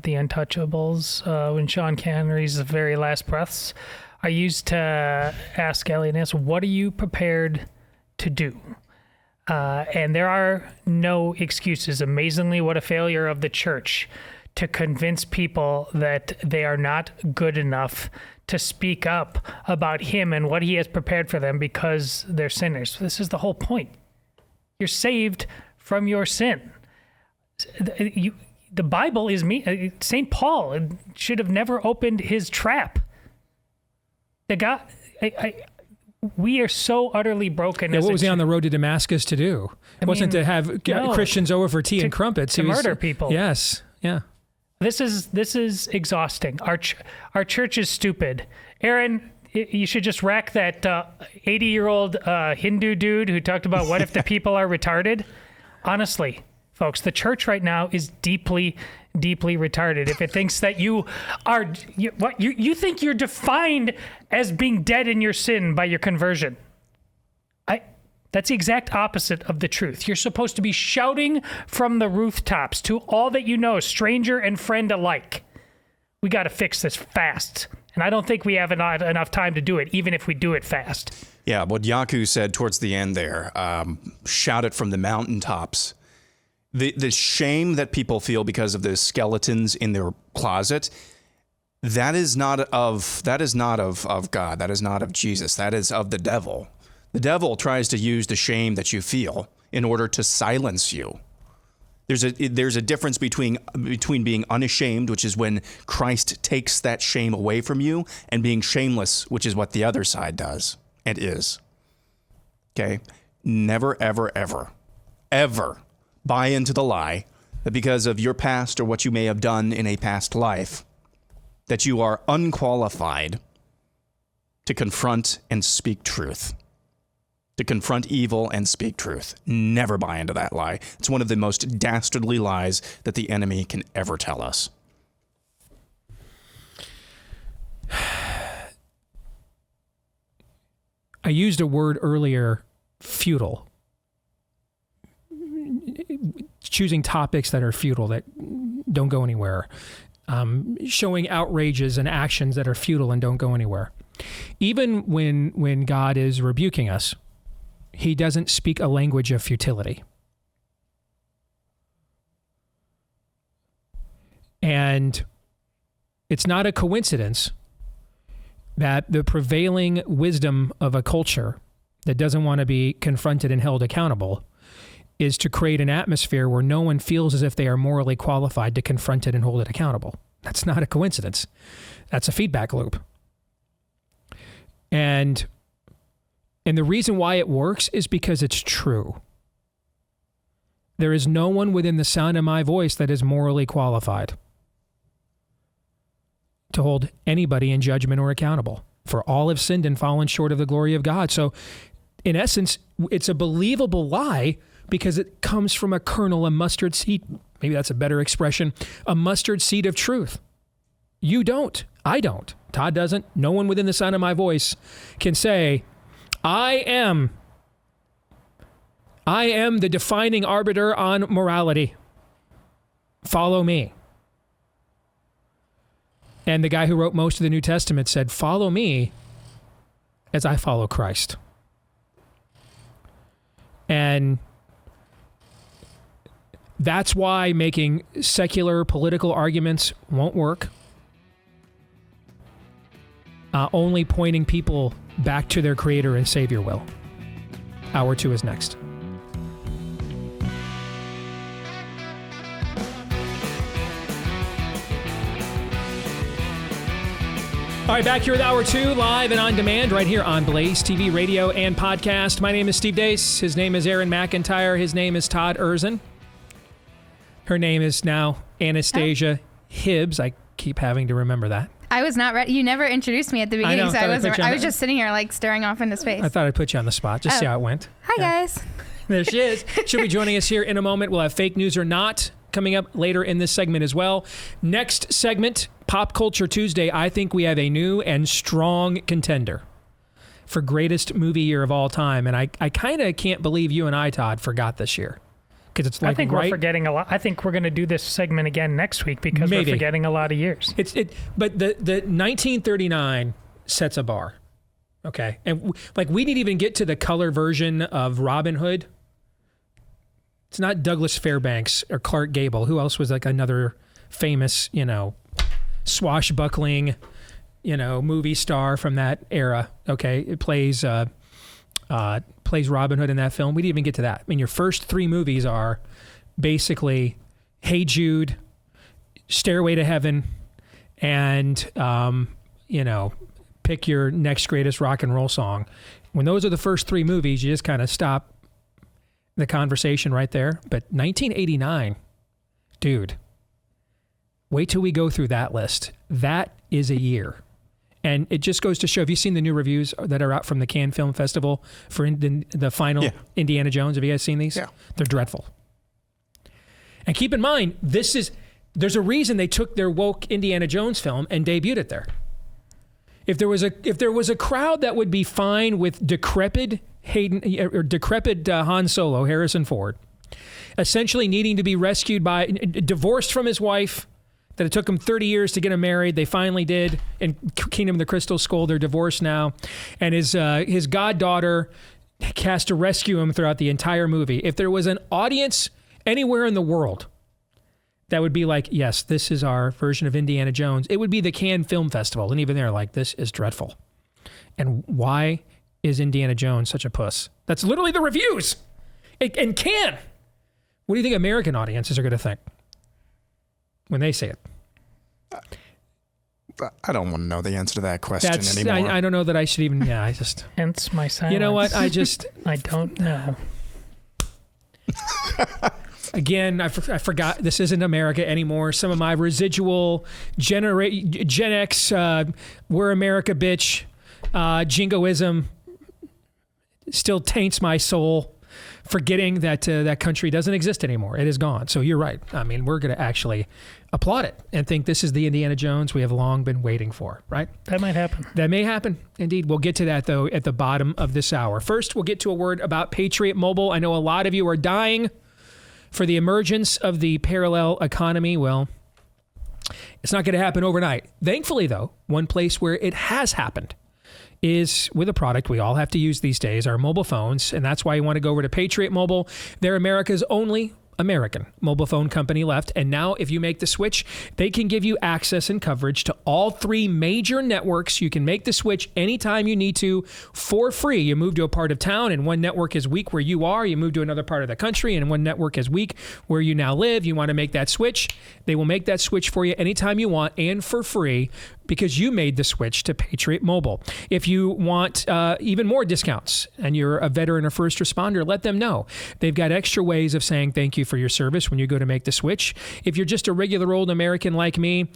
The Untouchables when Sean Connery's very last breaths. I used to ask Elias, what are you prepared to do? And there are no excuses. Amazingly, what a failure of the church to convince people that they are not good enough to speak up about him and what he has prepared for them because they're sinners. This is the whole point. You're saved from your sin. The Bible is me. St. Paul should have never opened his trap. The God, we are so utterly broken. Yeah, what was he on the road to Damascus to do? It wasn't to have Christians over for tea and crumpets. To murder people. Yes. Yeah. This is exhausting. Our church is stupid. Aaron, you should just rack that 80-year-old Hindu dude who talked about what if the people are retarded. Honestly, folks, the church right now is deeply, deeply retarded if it thinks that you think you're defined as being dead in your sin by your conversion. That's the exact opposite of the truth. You're supposed to be shouting from the rooftops to all that you know, stranger and friend alike. We got to fix this fast. And I don't think we have enough time to do it, even if we do it fast. Yeah, what Jaco said towards the end there, shout it from the mountaintops. The shame that people feel because of the skeletons in their closet, that is not of God. That is not of Jesus. That is of the devil. The devil tries to use the shame that you feel in order to silence you. There's a difference between being unashamed, which is when Christ takes that shame away from you, and being shameless, which is what the other side does and is. Okay? Never, ever, ever, ever buy into the lie that because of your past or what you may have done in a past life, that you are unqualified to confront and speak truth. To confront evil and speak truth. Never buy into that lie. It's one of the most dastardly lies that the enemy can ever tell us. I used a word earlier, futile. Choosing topics that are futile, that don't go anywhere. Showing outrages and actions that are futile and don't go anywhere. Even when God is rebuking us, he doesn't speak a language of futility. And it's not a coincidence that the prevailing wisdom of a culture that doesn't want to be confronted and held accountable is to create an atmosphere where no one feels as if they are morally qualified to confront it and hold it accountable. That's not a coincidence. That's a feedback loop. And the reason why it works is because it's true. There is no one within the sound of my voice that is morally qualified to hold anybody in judgment or accountable. For all have sinned and fallen short of the glory of God. So, in essence, it's a believable lie because it comes from a kernel, a mustard seed. Maybe that's a better expression. A mustard seed of truth. You don't. I don't. Todd doesn't. No one within the sound of my voice can say, I am the defining arbiter on morality. Follow me. And the guy who wrote most of the New Testament said, follow me as I follow Christ. And that's why making secular political arguments won't work. Only pointing people back to their Creator and Savior will. Hour 2 is next. All right, back here with Hour 2, live and on demand, right here on Blaze TV, radio, and podcast. My name is Steve Deace. His name is Aaron McIntyre. His name is Todd Erzin. Her name is now Anastasia Hibbs. I keep having to remember that. I was not ready. You never introduced me at the beginning, so I was just sitting here like staring off into space. I thought I'd put you on the spot. Just see how it went. Hi, guys. There she is. She'll be joining us here in a moment. We'll have Fake News or Not coming up later in this segment as well. Next segment, Pop Culture Tuesday. I think we have a new and strong contender for greatest movie year of all time. And I kind of can't believe you and I, Todd, forgot this year. Because it's like I think we're forgetting a lot. I think we're going to do this segment again next week because we're forgetting a lot of years. But the 1939 sets a bar, okay? And we didn't even get to the color version of Robin Hood. It's not Douglas Fairbanks or Clark Gable. Who else was like another famous, swashbuckling, movie star from that era? Okay, it plays Robin Hood in that film. We didn't even get to that. I mean, your first three movies are basically Hey Jude, Stairway to Heaven, and, pick your next greatest rock and roll song. When those are the first three movies, you just kind of stop the conversation right there. But 1989, dude, wait till we go through that list. That is a year. And it just goes to show, have you seen the new reviews that are out from the Cannes Film Festival for the final Indiana Jones? Have you guys seen these? Yeah. They're dreadful. And keep in mind, this is There's a reason they took their woke Indiana Jones film and debuted it there. If there was a crowd that would be fine with decrepit Han Solo, Harrison Ford, essentially needing to be rescued by, divorced from his wife, that it took him 30 years to get him married. They finally did. In Kingdom of the Crystal Skull, they're divorced now. And his goddaughter has to rescue him throughout the entire movie. If there was an audience anywhere in the world that would be like, yes, this is our version of Indiana Jones, it would be the Cannes Film Festival. And even they're like, this is dreadful. And why is Indiana Jones such a puss? That's literally the reviews. And Cannes. What do you think American audiences are going to think when they see it? I don't want to know the answer to that question anymore. I don't know that I should even, I just... Hence my silence. You know what? I don't know. Again, I forgot this isn't America anymore. Some of my residual Gen X, we're America, bitch, jingoism still taints my soul, forgetting that that country doesn't exist anymore. It is gone. So you're right. I mean, we're going to actually applaud it and think this is the Indiana Jones we have long been waiting for, right? That might happen. That may happen. Indeed. We'll get to that, though, at the bottom of this hour. First, we'll get to a word about Patriot Mobile. I know a lot of you are dying for the emergence of the parallel economy. Well, it's not going to happen overnight. Thankfully, though, one place where it has happened is with a product we all have to use these days, our mobile phones. And that's why you want to go over to Patriot Mobile. They're America's only American mobile phone company left. And now if you make the switch, they can give you access and coverage to all 3 major networks. You can make the switch anytime you need to for free. You move to a part of town and one network is weak where you are. You move to another part of the country and one network is weak where you now live. You want to make that switch. They will make that switch for you anytime you want and for free, because you made the switch to Patriot Mobile. If you want even more discounts and you're a veteran or first responder, let them know. They've got extra ways of saying thank you for your service when you go to make the switch. If you're just a regular old American like me,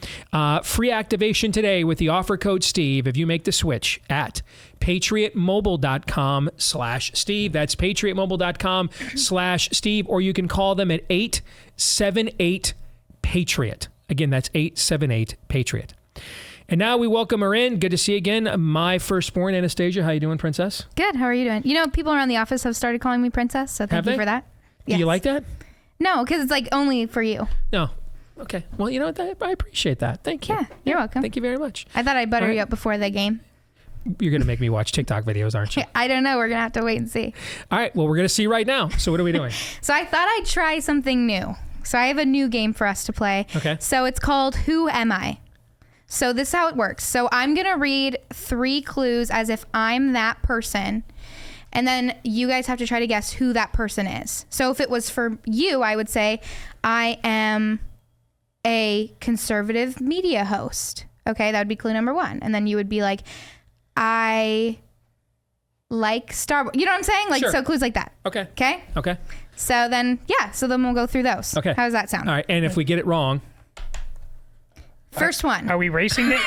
free activation today with the offer code Steve if you make the switch at patriotmobile.com/Steve. That's patriotmobile.com/Steve, or you can call them at 878-PATRIOT. Again, that's 878-PATRIOT. And now we welcome her in. Good to see you again. My firstborn, Anastasia. How you doing, Princess? Good. How are you doing? You know, people around the office have started calling me Princess, so thank you for that. Yes. Do you like that? No, because it's like only for you. No. Okay. Well, you know what? I appreciate that. Thank you. Yeah, you're welcome. Thank you very much. I thought I'd butter you up before the game. You're going to make me watch TikTok videos, aren't you? I don't know. We're going to have to wait and see. All right. Well, we're going to see right now. So what are we doing? So I thought I'd try something new. So I have a new game for us to play. Okay. So it's called Who Am I? So this is how it works. So I'm going to read 3 clues as if I'm that person. And then you guys have to try to guess who that person is. So if it was for you, I would say, I am a conservative media host. Okay, that would be clue number 1. And then you would be like, I like Star Wars. You know what I'm saying? Like, sure. So clues like that. Okay. Okay? Okay. So then, so then we'll go through those. Okay. How does that sound? All right. And if we get it wrong. First one. Are we racing to...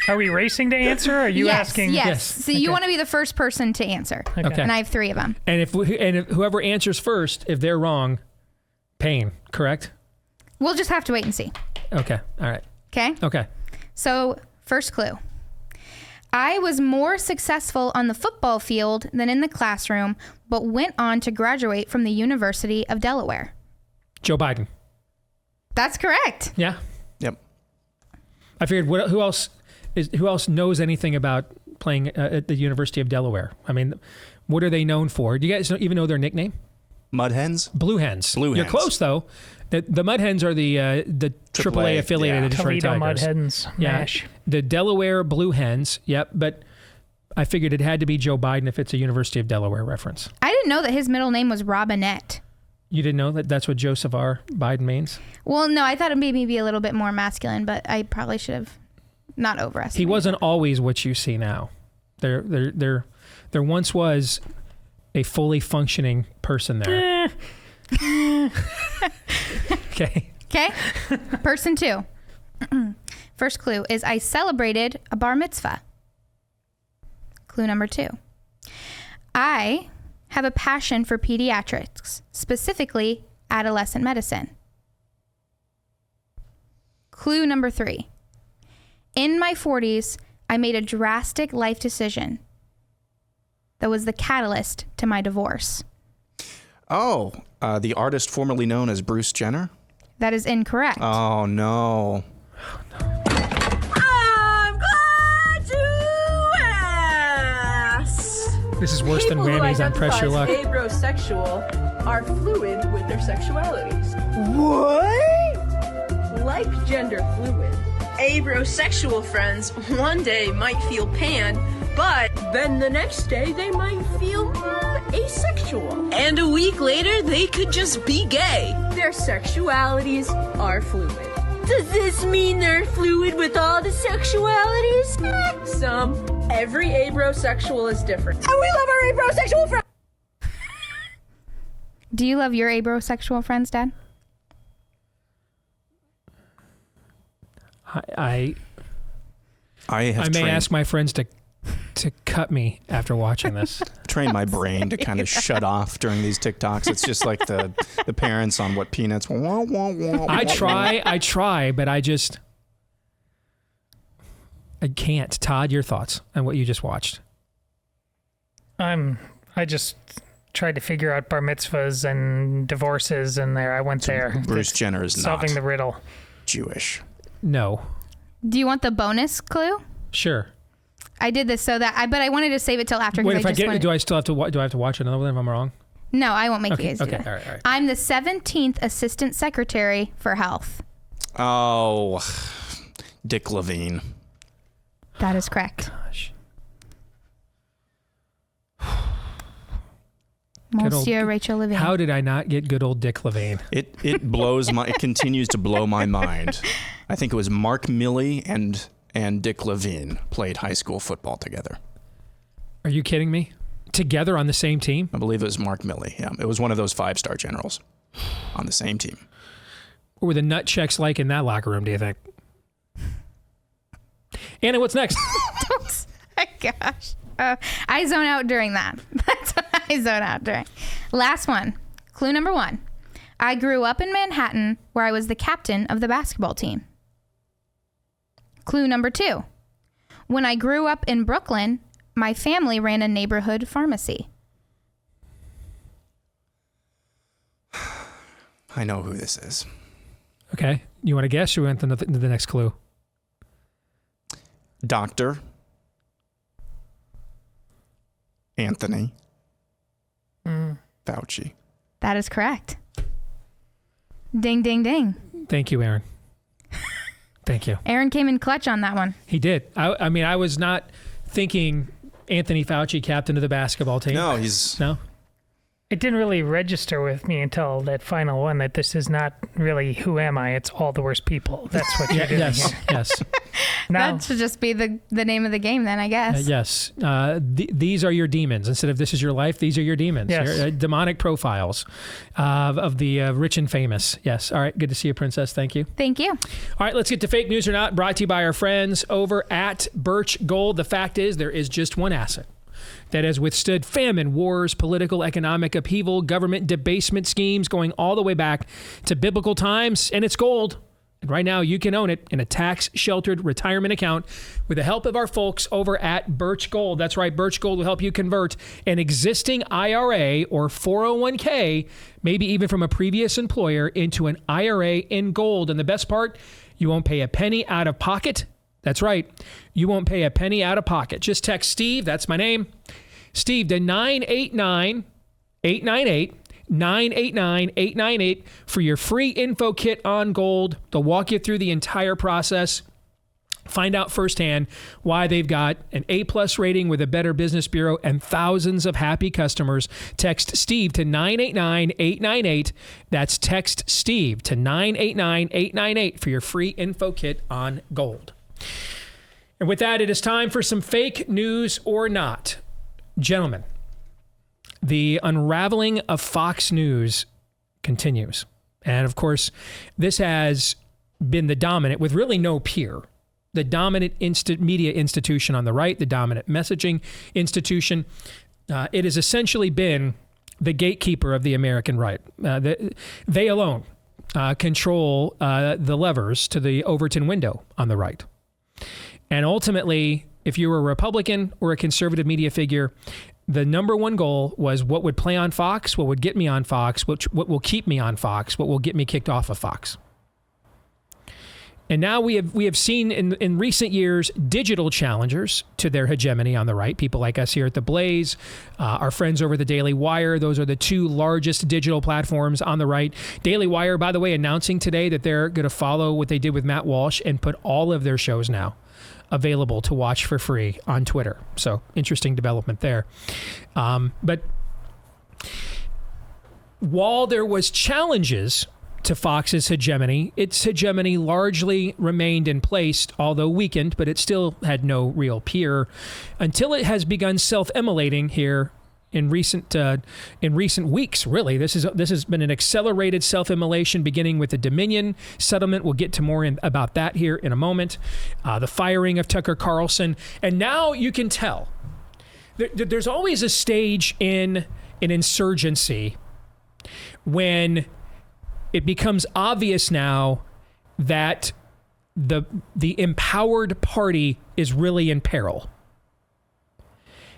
Are we racing to answer? Or are you asking? Yes. So you want to be the first person to answer. Okay. And I have 3 of them. And if whoever answers first, if they're wrong, pain, correct? We'll just have to wait and see. Okay. All right. Okay? Okay. So, first clue. I was more successful on the football field than in the classroom, but went on to graduate from the University of Delaware. Joe Biden. That's correct. Yeah. Yep. I figured who else knows anything about playing at the University of Delaware? I mean, what are they known for? Do you guys even know their nickname? Mud Hens? Blue Hens. Blue Hens. You're close, though. The Mud Hens are the AAA affiliated Detroit Toledo Tigers. Mud Hens. Mash. The Delaware Blue Hens. Yep. But I figured it had to be Joe Biden if it's a University of Delaware reference. I didn't know that his middle name was Robinette. You didn't know that that's what Joseph R. Biden means? Well, no, I thought it made me be a little bit more masculine, but I probably should have not overestimated. He wasn't always what you see now. There once was a fully functioning person there. Okay. Okay. Person 2. First clue is I celebrated a bar mitzvah. Clue number 2. I have a passion for pediatrics, specifically adolescent medicine. Clue number 3. In my 40s, I made a drastic life decision that was the catalyst to my divorce. Oh, the artist formerly known as Bruce Jenner? That is incorrect. Oh, no. I'm glad you asked. This is worse than whammies on Press Your Luck. People who identify as abrosexual are fluid with their sexualities. What? Like gender fluid, abrosexual friends one day might feel pan, but then the next day they might feel asexual. And a week later, they could just be gay. Their sexualities are fluid. Does this mean they're fluid with all the sexualities? Some. Every abrosexual is different. And we love our abrosexual friends. Do you love your abrosexual friends, Dad? I may ask my friends to cut me after watching this. Train my brain to kind of shut off during these TikToks. It's just like the parents on what Peanuts. I try, but I can't. Todd, your thoughts on what you just watched? I just tried to figure out bar mitzvahs and divorces, and I went there. Bruce Jenner is solving not the riddle. Jewish. No. Do you want the bonus clue? Sure. I did this but I wanted to save it till after. Wait, if I get it, do I still have to? Do I have to watch another one if I'm wrong? No, I won't make you Okay. guys do Okay. that. All right. I'm the 17th Assistant Secretary for Health. Oh, Dick Levine. That is correct. Gosh. Monsieur Rachel Levine. How did I not get good old Dick Levine? It continues to blow my mind. I think it was Mark Milley and Dick Levine played high school football together. Are you kidding me? Together on the same team? I believe it was Mark Milley. Yeah, it was one of those 5-star generals on the same team. What were the nut checks like in that locker room, do you think? Anna, what's next? Oh my gosh. I zone out during that. That's what I zone out during. Last one. Clue number 1. I grew up in Manhattan where I was the captain of the basketball team. Clue number 2. When I grew up in Brooklyn, my family ran a neighborhood pharmacy. I know who this is. Okay. You want to guess or you want the next clue? Dr. Anthony Fauci. That is correct. Ding, ding, ding. Thank you, Aaron. Thank you. Aaron came in clutch on that one. He did. I mean, I was not thinking Anthony Fauci, captain of the basketball team. No, he's... No? It didn't really register with me until that final one that this is not really who am I, it's all the worst people. That's what you're doing Yes, here. yes. Now, That should just be the name of the game then, I guess. Yes. These are your demons. Instead of this is your life, these are your demons. Yes. Your, demonic profiles of the rich and famous. Yes. All right. Good to see you, Princess. Thank you. Thank you. All right. Let's get to Fake News or Not, brought to you by our friends over at Birch Gold. The fact is, there is just one asset that has withstood famine, wars, political, economic upheaval, government debasement schemes going all the way back to biblical times, and it's gold. And right now, you can own it in a tax-sheltered retirement account with the help of our folks over at Birch Gold. That's right, Birch Gold will help you convert an existing IRA or 401k, maybe even from a previous employer, into an IRA in gold. And the best part, you won't pay a penny out of pocket. That's right. You won't pay a penny out of pocket. Just text Steve, that's my name, Steve, to 989-898, 989-898 for your free info kit on gold. They'll walk you through the entire process. Find out firsthand why they've got an A+ rating with a Better Business Bureau and thousands of happy customers. Text Steve to 989-898. That's text Steve to 989-898 for your free info kit on gold. And with that, it is time for some fake news or not. Gentlemen, the unraveling of Fox News continues. And of course, this has been the dominant, with really no peer, the dominant media institution on the right, the dominant messaging institution. It has essentially been the gatekeeper of the American right. They alone control the levers to the Overton window on the right. And ultimately, if you were a Republican or a conservative media figure, the number one goal was what would play on Fox, what would get me on Fox, what will keep me on Fox, what will get me kicked off of Fox. And now we have seen in recent years digital challengers to their hegemony on the right, people like us here at the Blaze, our friends over the Daily Wire. Those are the two largest digital platforms on the right. Daily Wire, by the way, announcing today that they're going to follow what they did with Matt Walsh and put all of their shows now available to watch for free on Twitter. So interesting development there. But while there was challenges to Fox's hegemony, its hegemony largely remained in place, although weakened, but it still had no real peer until it has begun self-immolating here in recent weeks. Really, this has been an accelerated self-immolation, beginning with the Dominion settlement. We'll get to more about that here in a moment. The firing of Tucker Carlson, and now you can tell there's always a stage in an insurgency when it becomes obvious now that the empowered party is really in peril.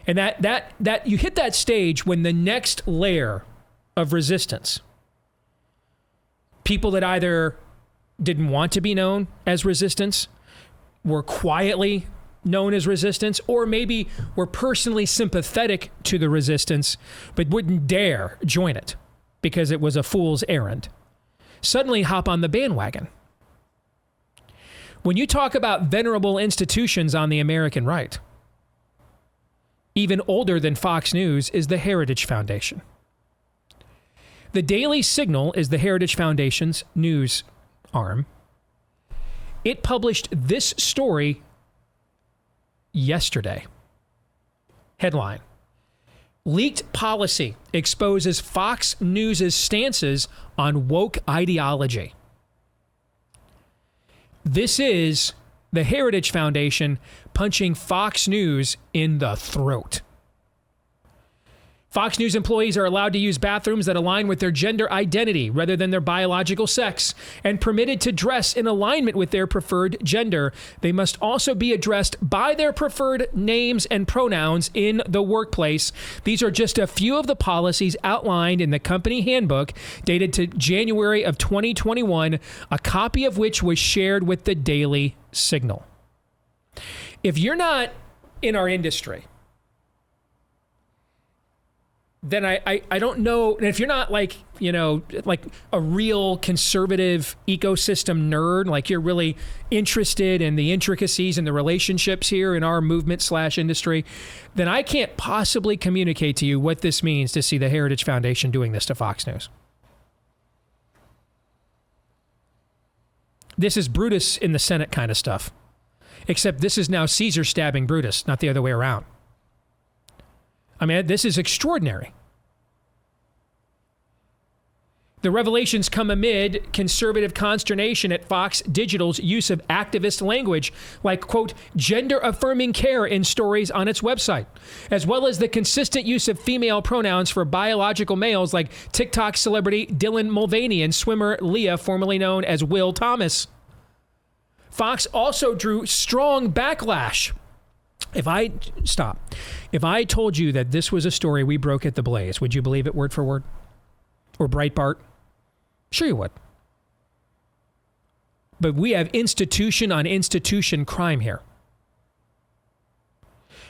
And that you hit that stage when the next layer of resistance, people that either didn't want to be known as resistance, were quietly known as resistance, or maybe were personally sympathetic to the resistance, but wouldn't dare join it because it was a fool's errand, suddenly hop on the bandwagon. When you talk about venerable institutions on the American right, even older than Fox News is the Heritage Foundation. The Daily Signal is the Heritage Foundation's news arm. It published this story yesterday. Headline: Leaked policy exposes Fox News' stances on woke ideology. This is the Heritage Foundation punching Fox News in the throat. Fox News employees are allowed to use bathrooms that align with their gender identity rather than their biological sex, and permitted to dress in alignment with their preferred gender. They must also be addressed by their preferred names and pronouns in the workplace. These are just a few of the policies outlined in the company handbook dated to January of 2021, a copy of which was shared with the Daily Signal. If you're not in our industry, then I don't know. And if you're not like a real conservative ecosystem nerd, like you're really interested in the intricacies and the relationships here in our movement/industry, then I can't possibly communicate to you what this means to see the Heritage Foundation doing this to Fox News. This is Brutus in the Senate kind of stuff, except this is now Caesar stabbing Brutus, not the other way around. I mean, this is extraordinary. The revelations come amid conservative consternation at Fox Digital's use of activist language like, quote, gender-affirming care in stories on its website, as well as the consistent use of female pronouns for biological males like TikTok celebrity Dylan Mulvaney and swimmer Leah, formerly known as Will Thomas. Fox also drew strong backlash. If I told you that this was a story we broke at the Blaze, would you believe it word for word? Or Breitbart? Sure you would. But we have institution on institution crime here.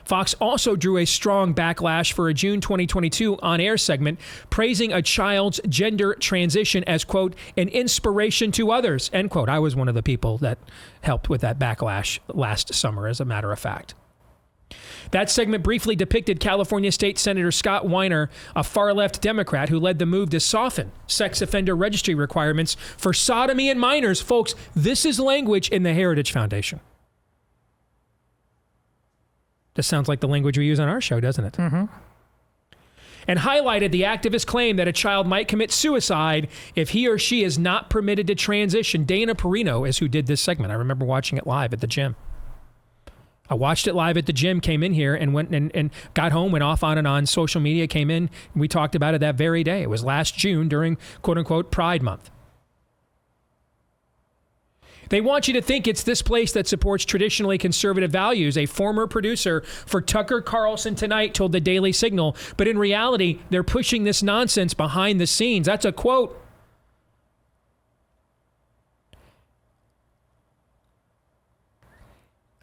Fox also drew a strong backlash for a June 2022 on-air segment praising a child's gender transition as, quote, an inspiration to others, end quote. I was one of the people that helped with that backlash last summer, as a matter of fact. That segment briefly depicted California State Senator Scott Weiner, a far-left Democrat who led the move to soften sex offender registry requirements for sodomy and minors. Folks, this is language in the Heritage Foundation. This sounds like the language we use on our show, doesn't it? Mm-hmm. And highlighted the activist claim that a child might commit suicide if he or she is not permitted to transition. Dana Perino is who did this segment. I remember watching it live at the gym. I watched it live at the gym, came in here and went and got home, went off on and on social media, came in. And we talked about it that very day. It was last June during, quote unquote, Pride Month. They want you to think it's this place that supports traditionally conservative values, a former producer for Tucker Carlson Tonight told the Daily Signal. But in reality, they're pushing this nonsense behind the scenes. That's a quote.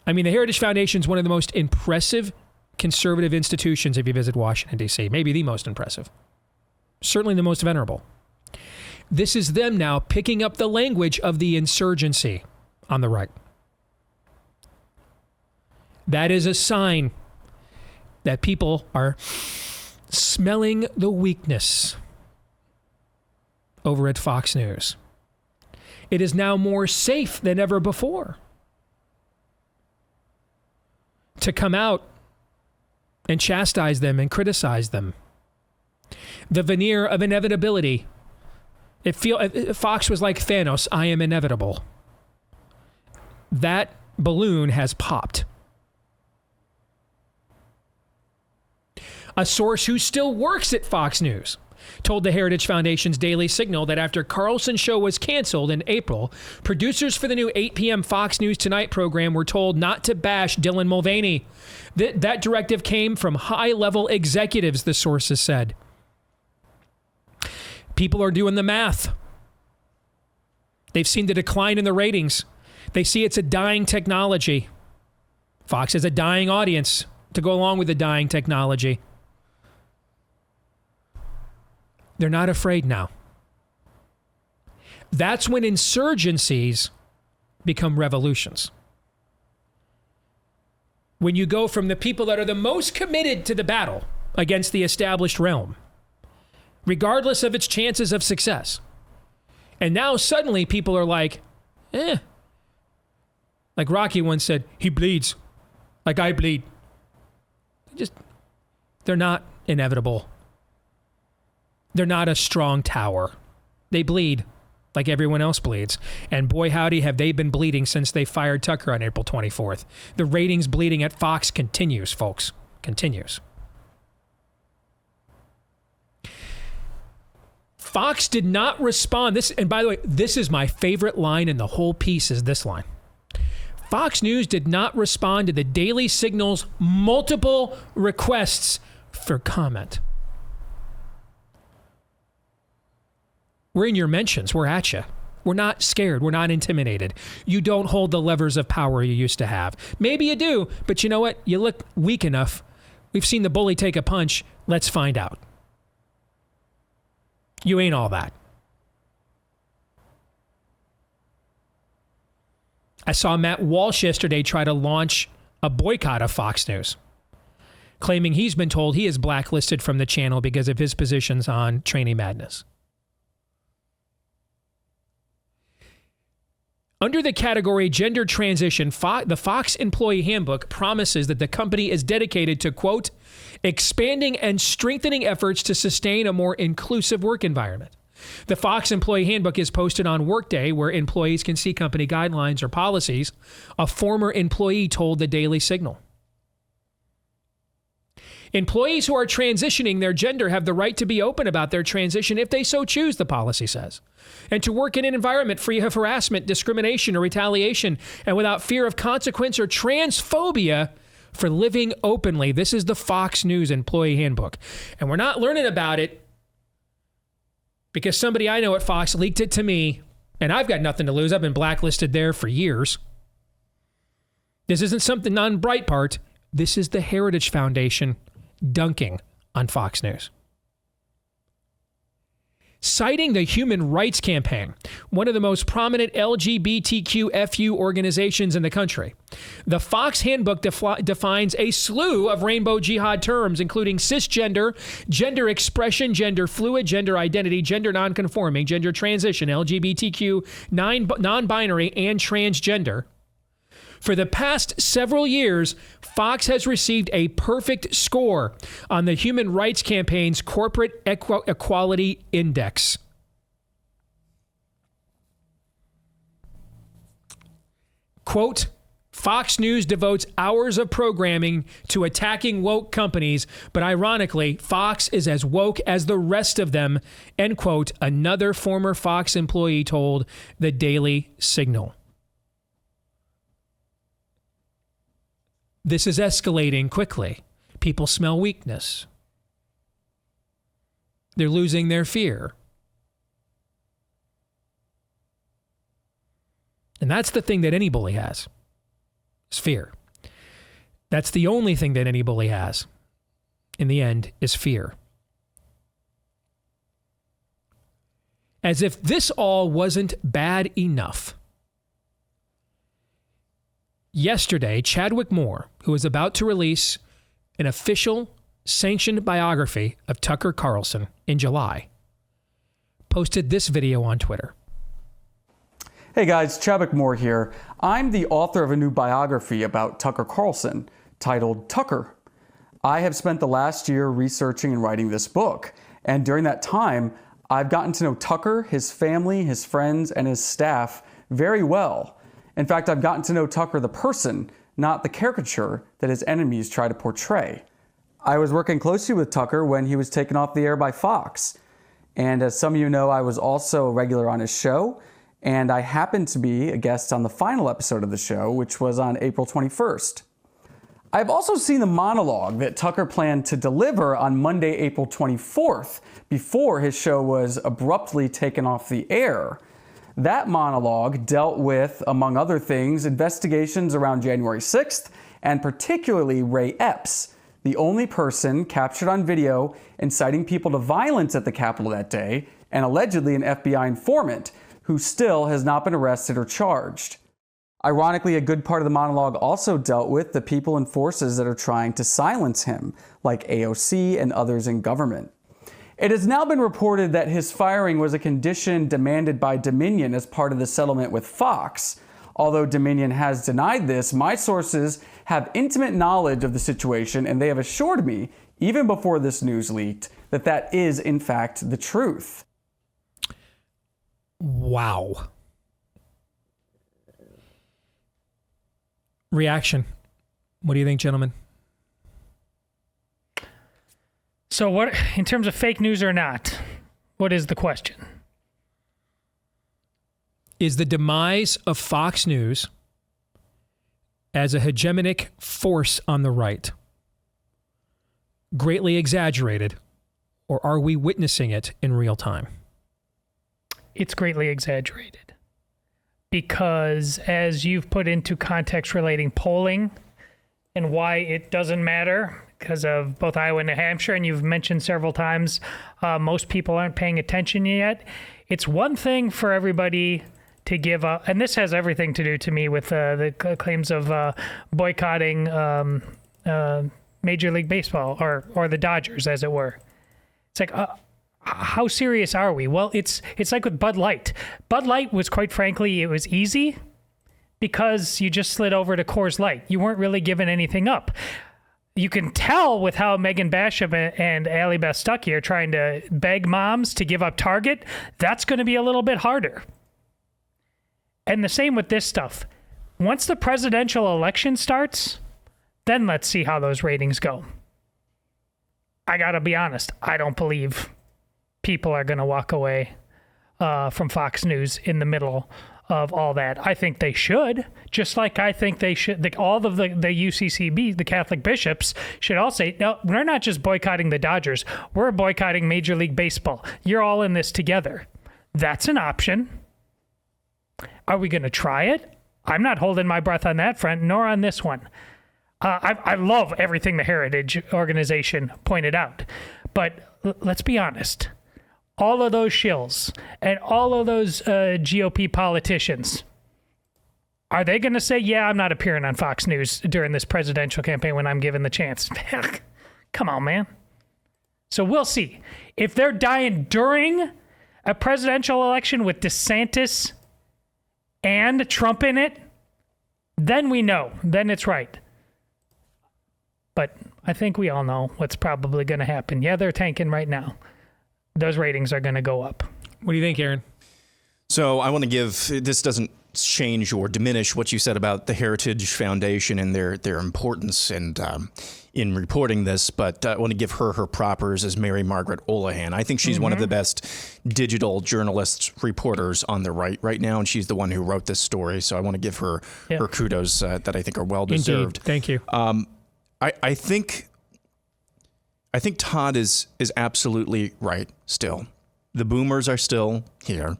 I mean, the Heritage Foundation is one of the most impressive conservative institutions if you visit Washington, D.C. Maybe the most impressive. Certainly the most venerable. This is them now picking up the language of the insurgency on the right. That is a sign that people are smelling the weakness over at Fox News. It is now more safe than ever before to come out and chastise them and criticize them. The veneer of inevitability. Fox was like Thanos, I am inevitable. That balloon has popped. A source who still works at Fox News told the Heritage Foundation's Daily Signal that after Carlson's show was canceled in April, producers for the new 8 p.m. Fox News Tonight program were told not to bash Dylan Mulvaney. That directive came from high-level executives, the sources said. People are doing the math. They've seen the decline in the ratings. They see it's a dying technology. Fox has a dying audience to go along with the dying technology. They're not afraid now. That's when insurgencies become revolutions. When you go from the people that are the most committed to the battle against the established realm, regardless of its chances of success. And now suddenly people are like, Like Rocky once said, he bleeds like I bleed. They're not inevitable. They're not a strong tower. They bleed like everyone else bleeds. And boy, howdy, have they been bleeding since they fired Tucker on April 24th. The ratings bleeding at Fox continues, folks. Continues. Fox did not respond. And by the way, this is my favorite line in the whole piece is this line. Fox News did not respond to the Daily Signal's multiple requests for comment. We're in your mentions. We're at you. We're not scared. We're not intimidated. You don't hold the levers of power you used to have. Maybe you do, but you know what? You look weak enough. We've seen the bully take a punch. Let's find out. You ain't all that. I saw Matt Walsh yesterday try to launch a boycott of Fox News, claiming he's been told he is blacklisted from the channel because of his positions on Training Madness. Under the category gender transition, the Fox Employee Handbook promises that the company is dedicated to, quote, expanding and strengthening efforts to sustain a more inclusive work environment. The Fox Employee Handbook is posted on Workday, where employees can see company guidelines or policies, a former employee told the Daily Signal. Employees who are transitioning their gender have the right to be open about their transition if they so choose, the policy says, and to work in an environment free of harassment, discrimination, or retaliation, and without fear of consequence or transphobia for living openly. This is the Fox News Employee Handbook. And we're not learning about it because somebody I know at Fox leaked it to me, and I've got nothing to lose. I've been blacklisted there for years. This isn't something on Breitbart. This is the Heritage Foundation dunking on Fox News. Citing the Human Rights Campaign, one of the most prominent LGBTQ organizations in the country, the Fox Handbook defines a slew of rainbow jihad terms, including cisgender, gender expression, gender fluid, gender identity, gender nonconforming, gender transition, LGBTQ, non-binary, and transgender. For the past several years, Fox has received a perfect score on the Human Rights Campaign's Corporate Equality Index. Quote, Fox News devotes hours of programming to attacking woke companies, but ironically, Fox is as woke as the rest of them, end quote, another former Fox employee told the Daily Signal. This is escalating quickly. People smell weakness. They're losing their fear. And that's the thing that any bully has, is fear. That's the only thing that any bully has, in the end, is fear. As if this all wasn't bad enough. Yesterday, Chadwick Moore, who is about to release an official sanctioned biography of Tucker Carlson in July, posted this video on Twitter. Hey guys, Chadwick Moore here. I'm the author of a new biography about Tucker Carlson titled Tucker. I have spent the last year researching and writing this book, and during that time, I've gotten to know Tucker, his family, his friends, and his staff very well. In fact, I've gotten to know Tucker the person, not the caricature that his enemies try to portray. I was working closely with Tucker when he was taken off the air by Fox. And as some of you know, I was also a regular on his show, and I happened to be a guest on the final episode of the show, which was on April 21st. I've also seen the monologue that Tucker planned to deliver on Monday, April 24th, before his show was abruptly taken off the air. That monologue dealt with, among other things, investigations around January 6th, and particularly Ray Epps, the only person captured on video inciting people to violence at the Capitol that day, and allegedly an FBI informant who still has not been arrested or charged. Ironically, a good part of the monologue also dealt with the people and forces that are trying to silence him, like AOC and others in government. It has now been reported that his firing was a condition demanded by Dominion as part of the settlement with Fox. Although Dominion has denied this, my sources have intimate knowledge of the situation, and they have assured me, even before this news leaked, that that is in fact the truth. Wow. Reaction. What do you think, gentlemen? So what, in terms of fake news or not, what is the question? Is the demise of Fox News as a hegemonic force on the right greatly exaggerated, or are we witnessing it in real time? It's greatly exaggerated. Because as you've put into context relating polling and why it doesn't matter because of both Iowa and New Hampshire, and you've mentioned several times, most people aren't paying attention yet. It's one thing for everybody to give up, and this has everything to do to me with the claims of boycotting Major League Baseball or the Dodgers, as it were. It's like, how serious are we? Well, it's like with Bud Light. Bud Light was, quite frankly, it was easy because you just slid over to Coors Light. You weren't really giving anything up. You can tell with how Megan Basham and Allie Beth Stuckey are trying to beg moms to give up Target. That's going to be a little bit harder. And the same with this stuff. Once the presidential election starts, then let's see how those ratings go. I got to be honest. I don't believe people are going to walk away from Fox News in the middle of all that. I think they should, just like I think they should. All of the UCCB, the Catholic bishops, should all say, no, we're not just boycotting the Dodgers. We're boycotting Major League Baseball. You're all in this together. That's an option. Are we going to try it? I'm not holding my breath on that front, nor on this one. I love everything the Heritage Organization pointed out. But let's be honest. All of those shills and all of those GOP politicians, are they going to say, yeah, I'm not appearing on Fox News during this presidential campaign when I'm given the chance? Come on, man. So we'll see. If they're dying during a presidential election with DeSantis and Trump in it, then we know. Then it's right. But I think we all know what's probably going to happen. Yeah, they're tanking right now. Those ratings are going to go up. What do you think, Aaron? So I want to give, this doesn't change or diminish what you said about the Heritage Foundation and their importance and in reporting this, but I want to give her propers as Mary Margaret Olahan. I think she's one of the best digital journalists, reporters on the right now, and she's the one who wrote this story. So I want to give her her kudos that I think are well deserved. Indeed. Thank you. I think Todd is absolutely right. Still, the boomers are still here.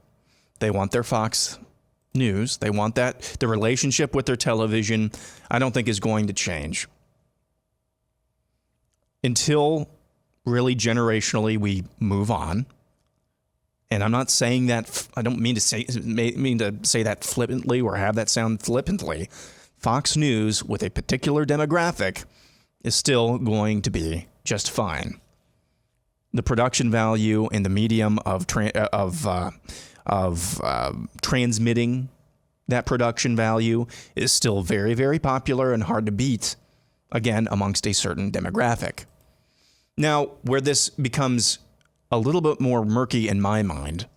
They want their Fox News. They want that. The relationship with their television, I don't think, is going to change until really generationally we move on. And I'm not saying that, I don't mean to say that flippantly or have that sound flippantly. Fox News with a particular demographic is still going to be just fine. The production value and the medium of transmitting that production value is still very, very popular and hard to beat, again, amongst a certain demographic. Now, where this becomes a little bit more murky in my mind,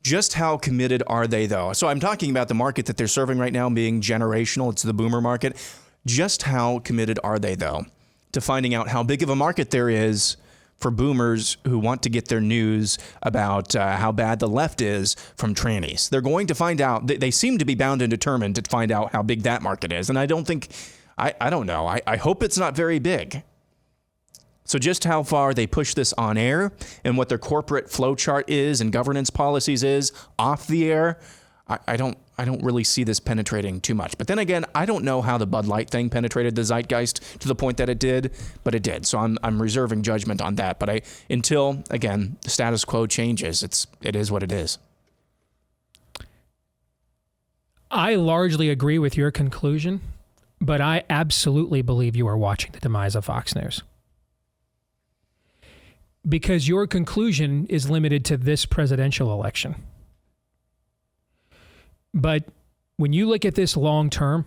just how committed are they, though? So I'm talking about the market that they're serving right now being generational. It's the boomer market. Just how committed are they, though, to finding out how big of a market there is for boomers who want to get their news about how bad the left is from trannies? They're going to find out. They seem to be bound and determined to find out how big that market is. And I don't think, I don't know. I hope it's not very big. So just how far they push this on air and what their corporate flowchart is and governance policies is off the air, I don't really see this penetrating too much. But then again, I don't know how the Bud Light thing penetrated the zeitgeist to the point that it did, but it did. So I'm reserving judgment on that. But until, again, the status quo changes, it is what it is. I largely agree with your conclusion, but I absolutely believe you are watching the demise of Fox News. Because your conclusion is limited to this presidential election. But when you look at this long term,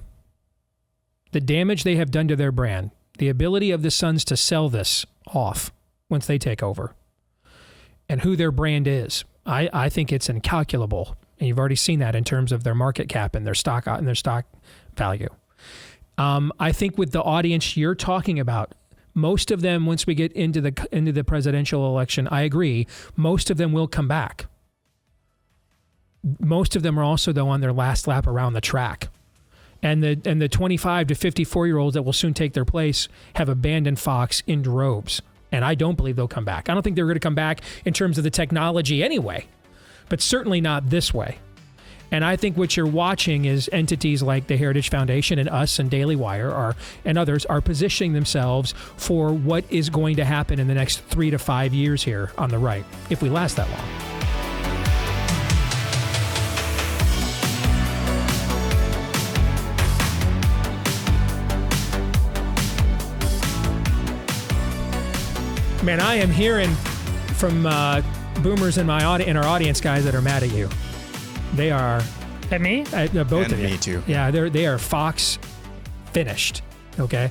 the damage they have done to their brand, the ability of the Suns to sell this off once they take over, and who their brand is, I think it's incalculable. And you've already seen that in terms of their market cap and their stock value. I think with the audience you're talking about, most of them, once we get into the presidential election, I agree, most of them will come back. Most of them are also, though, on their last lap around the track. And the 25 to 54-year-olds that will soon take their place have abandoned Fox in droves. And I don't believe they'll come back. I don't think they're going to come back in terms of the technology anyway, but certainly not this way. And I think what you're watching is entities like the Heritage Foundation and us and Daily Wire and others are positioning themselves for what is going to happen in the next 3 to 5 years here on the right, if we last that long. Man, I am hearing from boomers in our audience, guys, that are mad at you. They are at me. and Both of you. Me too. Yeah, they are Fox finished. Okay,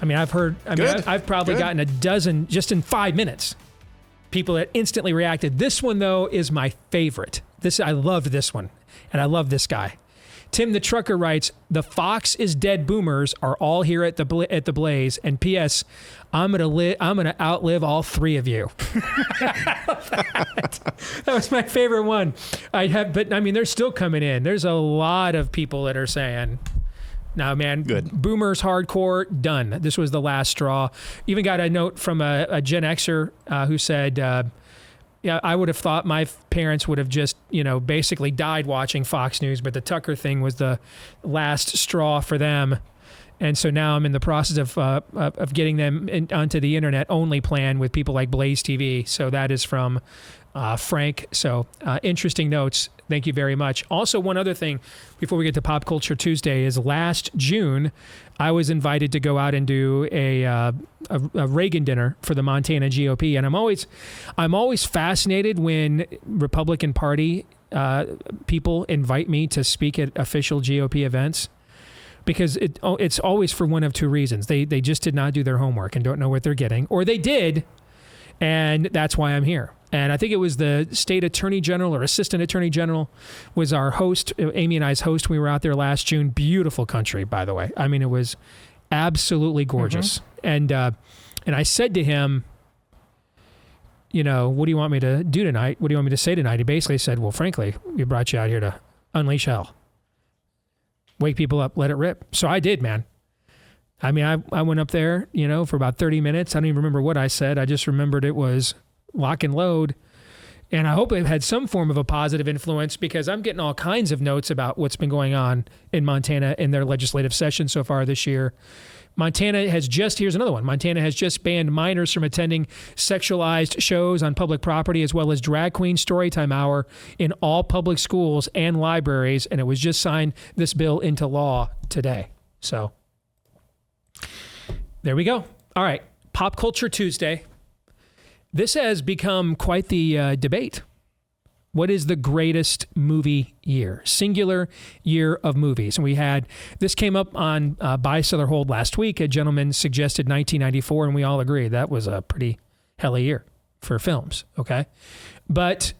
I mean, I've heard. I've probably gotten a dozen just in 5 minutes. People that instantly reacted. This one though is my favorite. I loved this one, and I love this guy. Tim the Trucker writes, "The Fox is dead boomers are all here at the Blaze, and P.S. I'm gonna outlive all three of you." That was my favorite one. But I mean, they're still coming in. There's a lot of people that are saying, "No, man, good. Boomers hardcore done. This was the last straw." Even got a note from a Gen Xer who said, "Yeah, I would have thought my parents would have just, basically died watching Fox News, but the Tucker thing was the last straw for them. And so now I'm in the process of getting them onto the internet-only plan with people like BlazeTV." So that is from Frank. So interesting notes. Thank you very much. Also, one other thing before we get to Pop Culture Tuesday is last June, I was invited to go out and do a Reagan dinner for the Montana GOP. And I'm always fascinated when Republican Party people invite me to speak at official GOP events. Because it's always for one of two reasons. They just did not do their homework and don't know what they're getting. Or they did, and that's why I'm here. And I think it was the state attorney general or assistant attorney general was our host, Amy and I's host. We were out there last June. Beautiful country, by the way. I mean, it was absolutely gorgeous. And I said to him, you know, what do you want me to do tonight? What do you want me to say tonight? He basically said, well, frankly, we brought you out here to unleash hell. Wake people up, let it rip. So I did, man. I mean, I went up there, you know, for about 30 minutes. I don't even remember what I said. I just remembered it was lock and load. And I hope it had some form of a positive influence, because I'm getting all kinds of notes about what's been going on in Montana in their legislative session so far this year. Montana has just, here's another one. Montana has just banned minors from attending sexualized shows on public property, as well as drag queen storytime hour in all public schools and libraries. And it was just signed, this bill, into law today. So there we go. All right. Pop Culture Tuesday. This has become quite the debate. What is the greatest movie year? Singular year of movies. And we had, this came up on Buy, Sell, or Hold last week. A gentleman suggested 1994, and we all agree that was a pretty hell of a year for films, okay? But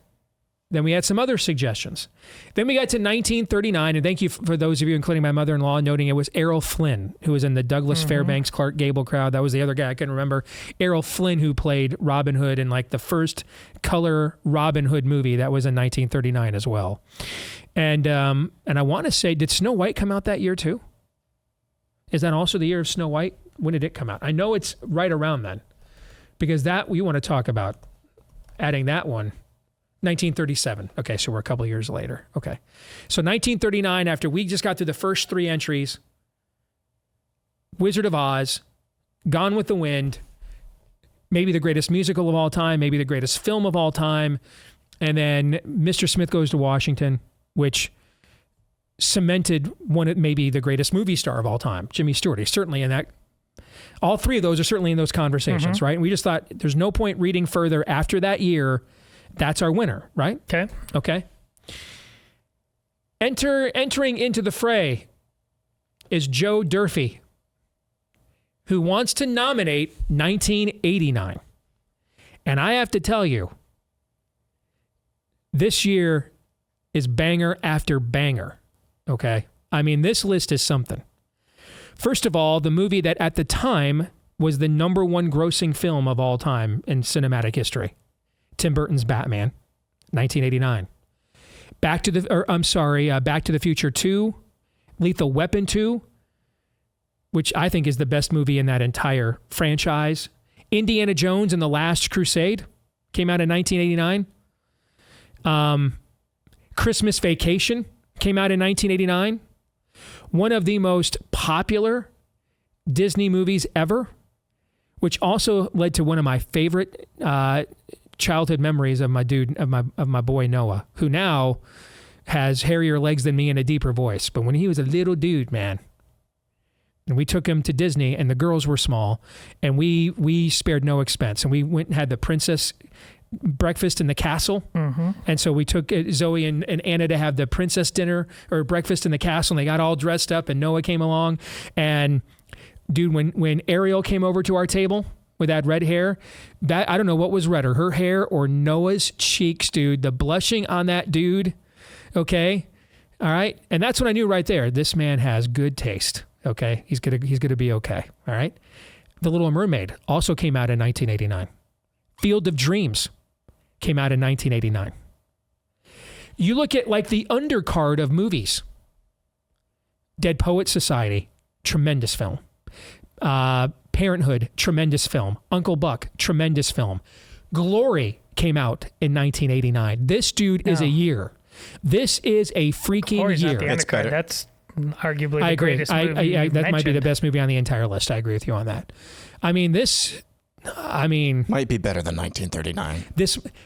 then we had some other suggestions. Then we got to 1939, and thank you for those of you, including my mother-in-law, noting it was Errol Flynn, who was in the Douglas Fairbanks, Clark Gable crowd. That was the other guy I couldn't remember. Errol Flynn, who played Robin Hood in like the first color Robin Hood movie. That was in 1939 as well. And I want to say, did Snow White come out that year too? Is that also the year of Snow White? When did it come out? I know it's right around then, because that we want to talk about adding that one. 1937. Okay, so we're a couple of years later. Okay. So 1939, after we just got through the first three entries, Wizard of Oz, Gone with the Wind, maybe the greatest musical of all time, maybe the greatest film of all time, and then Mr. Smith Goes to Washington, which cemented maybe the greatest movie star of all time, Jimmy Stewart. He's certainly in that. All three of those are certainly in those conversations, right? And we just thought there's no point reading further after that year. That's our winner, right? Okay. Entering into the fray is Joe Durfee, who wants to nominate 1989. And I have to tell you, this year is banger after banger, okay? I mean, this list is something. First of all, the movie that at the time was the #1 grossing film of all time in cinematic history. Tim Burton's Batman, 1989. Back to the Future 2, Lethal Weapon 2, which I think is the best movie in that entire franchise. Indiana Jones and the Last Crusade came out in 1989. Christmas Vacation came out in 1989. One of the most popular Disney movies ever, which also led to one of my favorite childhood memories of my boy Noah, who now has hairier legs than me and a deeper voice. But when he was a little dude, man, and we took him to Disney, and the girls were small, and we spared no expense, and we went and had the princess breakfast in the castle. And so we took Zoe and Anna to have the princess dinner or breakfast in the castle, and they got all dressed up, and Noah came along. And dude, when Ariel came over to our table with that red hair, that I don't know what was redder, her hair or Noah's cheeks, dude. The blushing on that dude. Okay. All right. And that's when I knew right there, this man has good taste. Okay. He's gonna be okay. All right. The Little Mermaid also came out in 1989. Field of Dreams came out in 1989. You look at like the undercard of movies. Dead Poets Society, tremendous film. Parenthood, tremendous film. Uncle Buck, tremendous film. Glory came out in 1989. This dude is a year. This is a freaking Glory's year. Not the undercard. That's arguably the greatest movie that might be the best movie on the entire list. I agree with you on that. this might be better than 1939.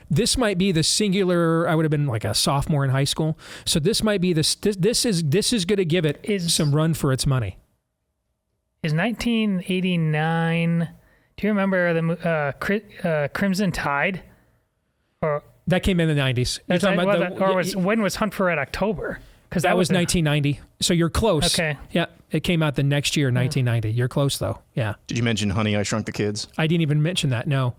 This might be the singular. I would have been like a sophomore in high school. So this might be this is going to give it some run for its money. Is 1989? Do you remember the Crimson Tide? Or that came in the 90s. When was Hunt for Red October? Because that was 1990. So you're close. Okay. Yeah, it came out the next year, 1990. You're close though. Yeah. Did you mention Honey, I Shrunk the Kids? I didn't even mention that. No.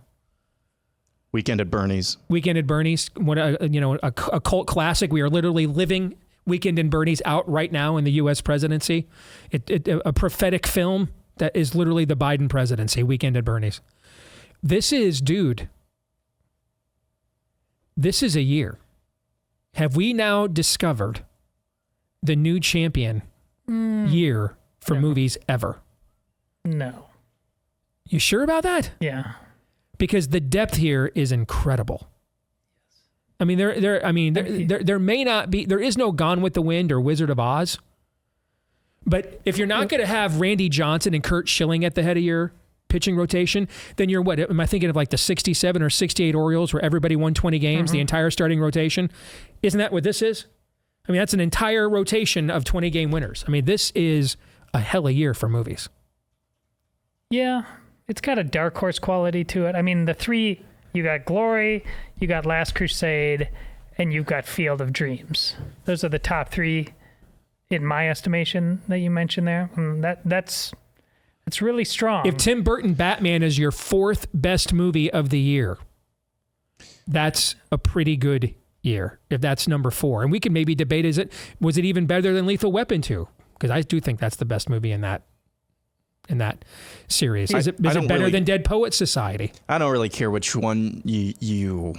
Weekend at Bernie's. Weekend at Bernie's, a cult classic. We are literally living Weekend at Bernie's out right now in the U.S. presidency. A prophetic film that is literally the Biden presidency, Weekend at Bernie's. This is a year. Have we now discovered the new champion year for movies ever? No. You sure about that? Yeah. Because the depth here is incredible. I mean, there may not be, there is no Gone with the Wind or Wizard of Oz. But if you're not going to have Randy Johnson and Curt Schilling at the head of your pitching rotation, then you're what? Am I thinking of like the 67 or 68 Orioles where everybody won 20 games, the entire starting rotation? Isn't that what this is? I mean, that's an entire rotation of 20 game winners. I mean, this is a hell of a year for movies. Yeah, it's got a dark horse quality to it. I mean, the three, you got Glory, you got Last Crusade, and you've got Field of Dreams. Those are the top three, in my estimation, that you mentioned there. That's really strong. If Tim Burton Batman is your fourth best movie of the year, that's a pretty good year. If that's number 4, and we can maybe debate: was it even better than Lethal Weapon 2? Because I do think that's the best movie in that series. Is it better than Dead Poets Society? I don't really care which one you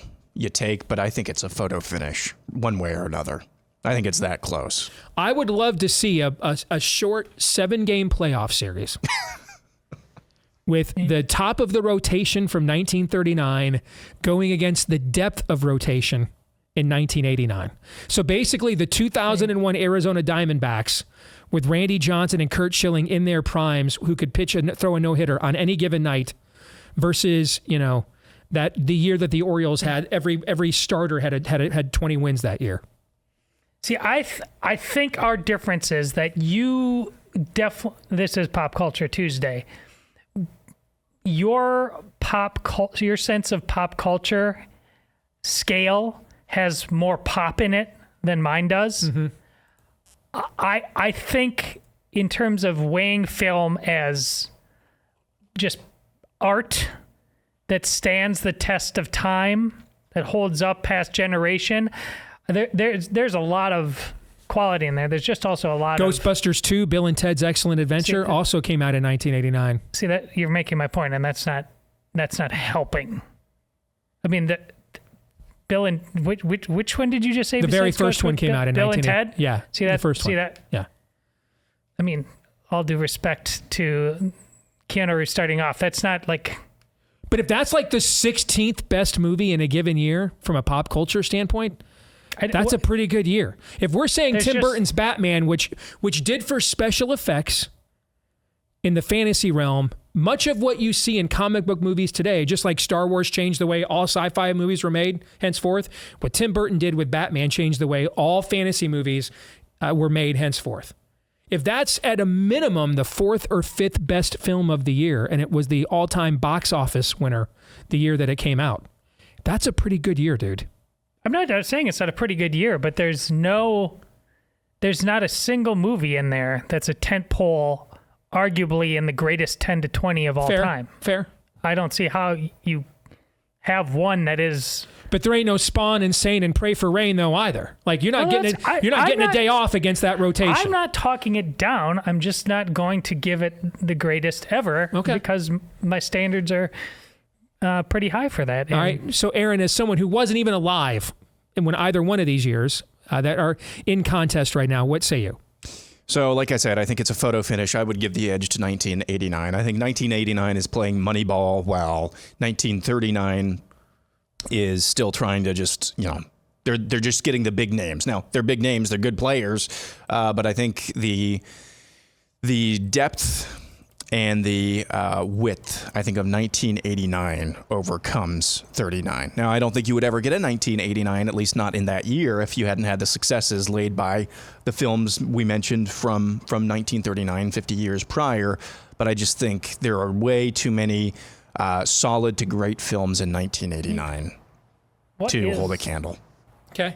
take, but I think it's a photo finish one way or another. I think it's that close. I would love to see a short 7-game playoff series with the top of the rotation from 1939 going against the depth of rotation in 1989. So basically the 2001 Arizona Diamondbacks with Randy Johnson and Curt Schilling in their primes who could throw a no-hitter on any given night versus, that the year that the Orioles had every starter had 20 wins that year. See, I think our difference is that you this is Pop Culture Tuesday. Your sense of pop culture scale has more pop in it than mine does. Mm-hmm. I think in terms of weighing film as just art that stands the test of time, that holds up past generation, there's a lot of quality in there. There's just also a lot Ghostbusters 2, Bill and Ted's Excellent Adventure, also came out in 1989. See, that you're making my point, and that's not helping. I mean, Bill and which one did you just say? The very first one came out in 1980. Bill and Ted? Yeah. See that? The first one. See that? Yeah. I mean, all due respect to Keanu Reeves starting off, that's not like... But if that's like the 16th best movie in a given year from a pop culture standpoint, that's a pretty good year. If we're saying Tim Burton's Batman, which did for special effects in the fantasy realm, much of what you see in comic book movies today, just like Star Wars changed the way all sci-fi movies were made henceforth, what Tim Burton did with Batman changed the way all fantasy movies were made henceforth. If that's at a minimum the 4th or 5th best film of the year, and it was the all-time box office winner the year that it came out, that's a pretty good year, dude. I'm not saying it's not a pretty good year, but there's not a single movie in there that's a tentpole, arguably in the greatest 10 to 20 of all time. Fair. I don't see how you have one that is... But there ain't no Spawn, Insane, and Pray for Rain though either. Like you're not getting a day off against that rotation. I'm not talking it down. I'm just not going to give it the greatest ever because my standards are pretty high for that. All right. So Aaron, as someone who wasn't even alive when either one of these years that are in contest right now, what say you? So, like I said, I think it's a photo finish. I would give the edge to 1989. I think 1989 is playing Moneyball well. 1939 is still trying to just, they're just getting the big names. Now, they're big names, they're good players, but I think the depth and the width, I think, of 1989 overcomes 39. Now, I don't think you would ever get a 1989, at least not in that year, if you hadn't had the successes laid by the films we mentioned from 1939, 50 years prior. But I just think there are way too many solid to great films in 1989 to hold a candle. Okay.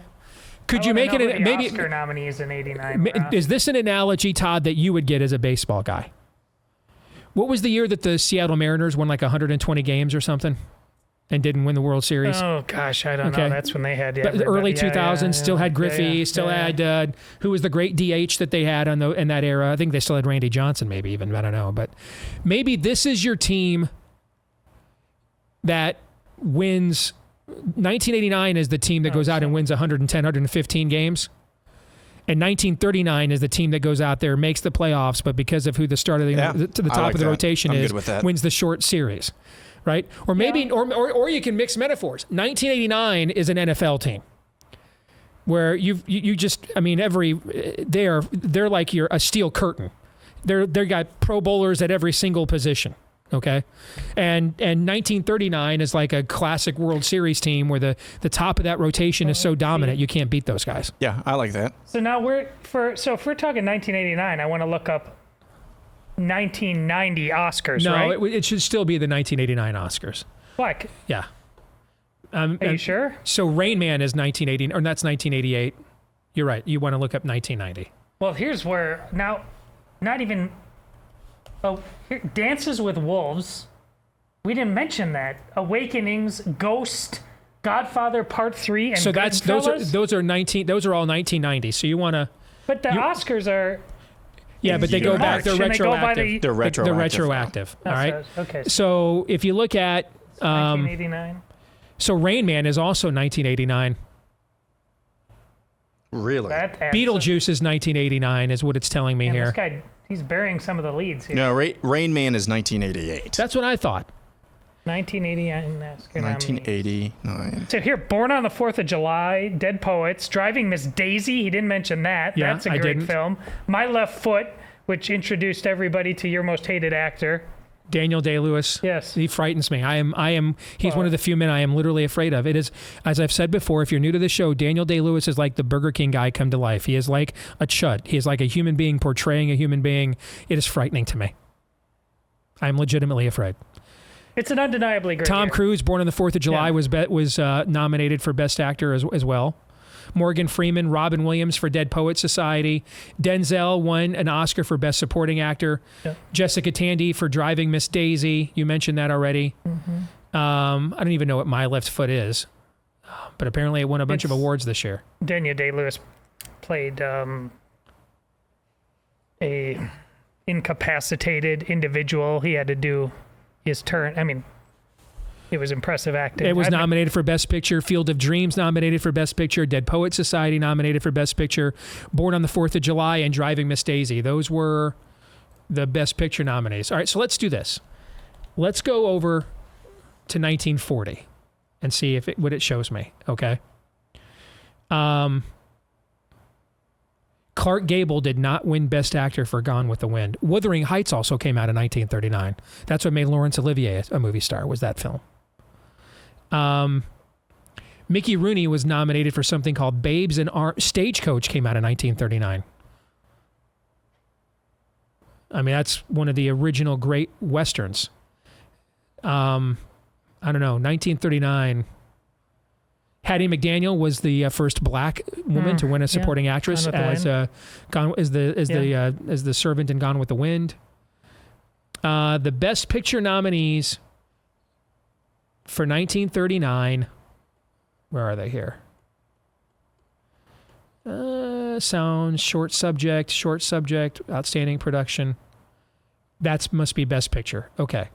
Could you make it maybe Oscar nominees in 89? Is this an analogy, Todd, that you would get as a baseball guy? What was the year that the Seattle Mariners won like 120 games or something? and didn't win the World Series. Oh gosh, I don't know. That's when they had but the early 2000s still had Griffey, still had who was the great DH that they had in that era. I think they still had Randy Johnson, maybe even. I don't know, but maybe this is your team that wins. 1989 is the team that goes out and wins 110, 115 games. And 1939 is the team that goes out there, makes the playoffs, but because of who the start of to the top of the rotation is, wins the short series, right? Or maybe, or you can mix metaphors. 1989 is an NFL team where you just, I mean, they're like a steel curtain. They got Pro Bowlers at every single position. Okay. And 1939 is like a classic World Series team where the top of that rotation is so dominant you can't beat those guys. Yeah, I like that. So now if we're talking 1989, I want to look up 1990 Oscars, right? No, it should still be the 1989 Oscars. What? Yeah. Are you sure? So Rain Man is 1980, or that's 1988. You're right. You want to look up 1990. Well, here's where now, not even. Oh, here, Dances with Wolves. We didn't mention that. Awakenings, Ghost, Godfather Part 3, and so that's Goodfellas. those are all 1990. So you want to. But the Oscars are. Yeah, but they go back. They're retroactive. They're retroactive. They're retroactive. All right. Okay. So if you look at 1989. So Rain Man is also 1989. Really? Beetlejuice is 1989, is what it's telling me here. This guy, he's burying some of the leads here. No, Rain Man is 1988. That's what I thought. 1989. 1989. So here, Born on the 4th of July, Dead Poets, Driving Miss Daisy. He didn't mention that. Yeah, that's a great film. My Left Foot, which introduced everybody to your most hated actor. Daniel Day-Lewis. Yes. He frightens me. He's one of the few men I am literally afraid of. It is, as I've said before, if you're new to the show, Daniel Day-Lewis is like the Burger King guy come to life. He is like a chud. He is like a human being portraying a human being. It is frightening to me. I'm legitimately afraid. It's an undeniably great Tom year. Cruise, Born on the 4th of July, was nominated for Best Actor as well. Morgan Freeman, Robin Williams for Dead Poets Society. Denzel won an Oscar for Best Supporting Actor. Yep. Jessica Tandy for Driving Miss Daisy. You mentioned that already. Mm-hmm. I don't even know what My Left Foot is, but apparently it won a bunch of awards this year. Daniel Day-Lewis played a incapacitated individual. He had to do his turn. I mean, it was impressive acting. It was nominated for Best Picture. Field of Dreams nominated for Best Picture. Dead Poets Society nominated for Best Picture. Born on the 4th of July and Driving Miss Daisy. Those were the Best Picture nominees. All right, so let's do this. Let's go over to 1940 and see what it shows me, okay? Clark Gable did not win Best Actor for Gone with the Wind. Wuthering Heights also came out in 1939. That's what made Laurence Olivier a movie star, was that film. Mickey Rooney was nominated for something called Babes in Stagecoach, came out in 1939. I mean, that's one of the original great Westerns. I don't know, 1939. Hattie McDaniel was the first black woman to win a supporting actress as the servant in Gone with the Wind. The Best Picture nominees for 1939, where are they here? Sound, short subject, outstanding production. That must be Best Picture. Okay.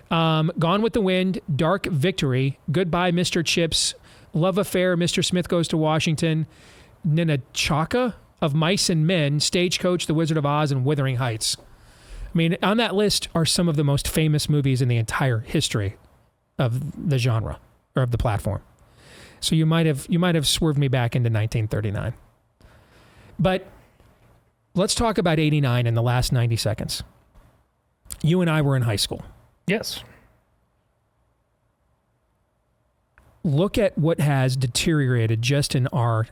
Gone with the Wind, Dark Victory, Goodbye Mr. Chips, Love Affair, Mr. Smith Goes to Washington, Ninachaka, Of Mice and Men, Stagecoach, The Wizard of Oz, and Wuthering Heights. I mean, on that list are some of the most famous movies in the entire history of the genre or of the platform. So you might have swerved me back into 1939. But let's talk about 89 in the last 90 seconds. You and I were in high school. Yes. Look at what has deteriorated just in our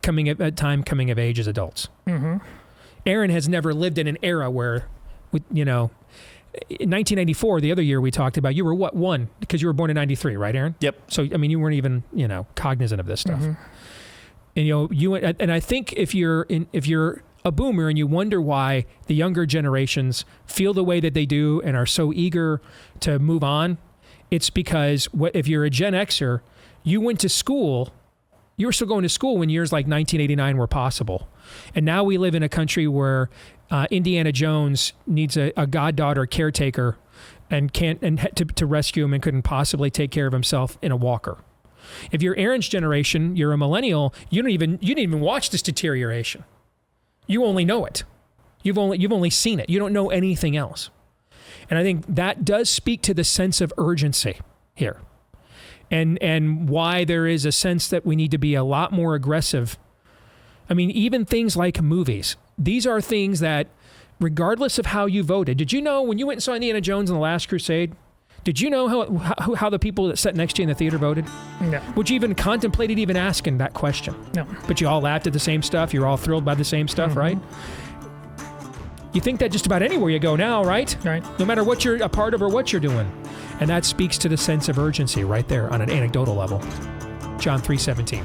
coming of age as adults. Mm-hmm. Aaron has never lived in an era where, in 1994, the other year we talked about, you were what, one? Because you were born in 93, right, Aaron? Yep. So, I mean, you weren't even, cognizant of this stuff. Mm-hmm. And I think if you're a boomer and you wonder why the younger generations feel the way that they do and are so eager to move on, It's because if you're a Gen Xer, you went to school. You were still going to school when years like 1989 were possible. And now we live in a country where Indiana Jones needs a goddaughter caretaker and to rescue him and couldn't possibly take care of himself in a walker. If you're Aaron's generation, you're a millennial, you didn't even watch this deterioration. You only know it. You've only seen it. You don't know anything else. And I think that does speak to the sense of urgency here. And why there is a sense that we need to be a lot more aggressive. I mean, even things like movies. These are things that, regardless of how you voted, did you know when you went and saw Indiana Jones and the Last Crusade, did you know how the people that sat next to you in the theater voted? No. Would you even contemplated even asking that question? No. But you all laughed at the same stuff. You're all thrilled by the same stuff, right? You think that just about anywhere you go now, right? Right. No matter what you're a part of or what you're doing. And that speaks to the sense of urgency right there on an anecdotal level. John 3:17.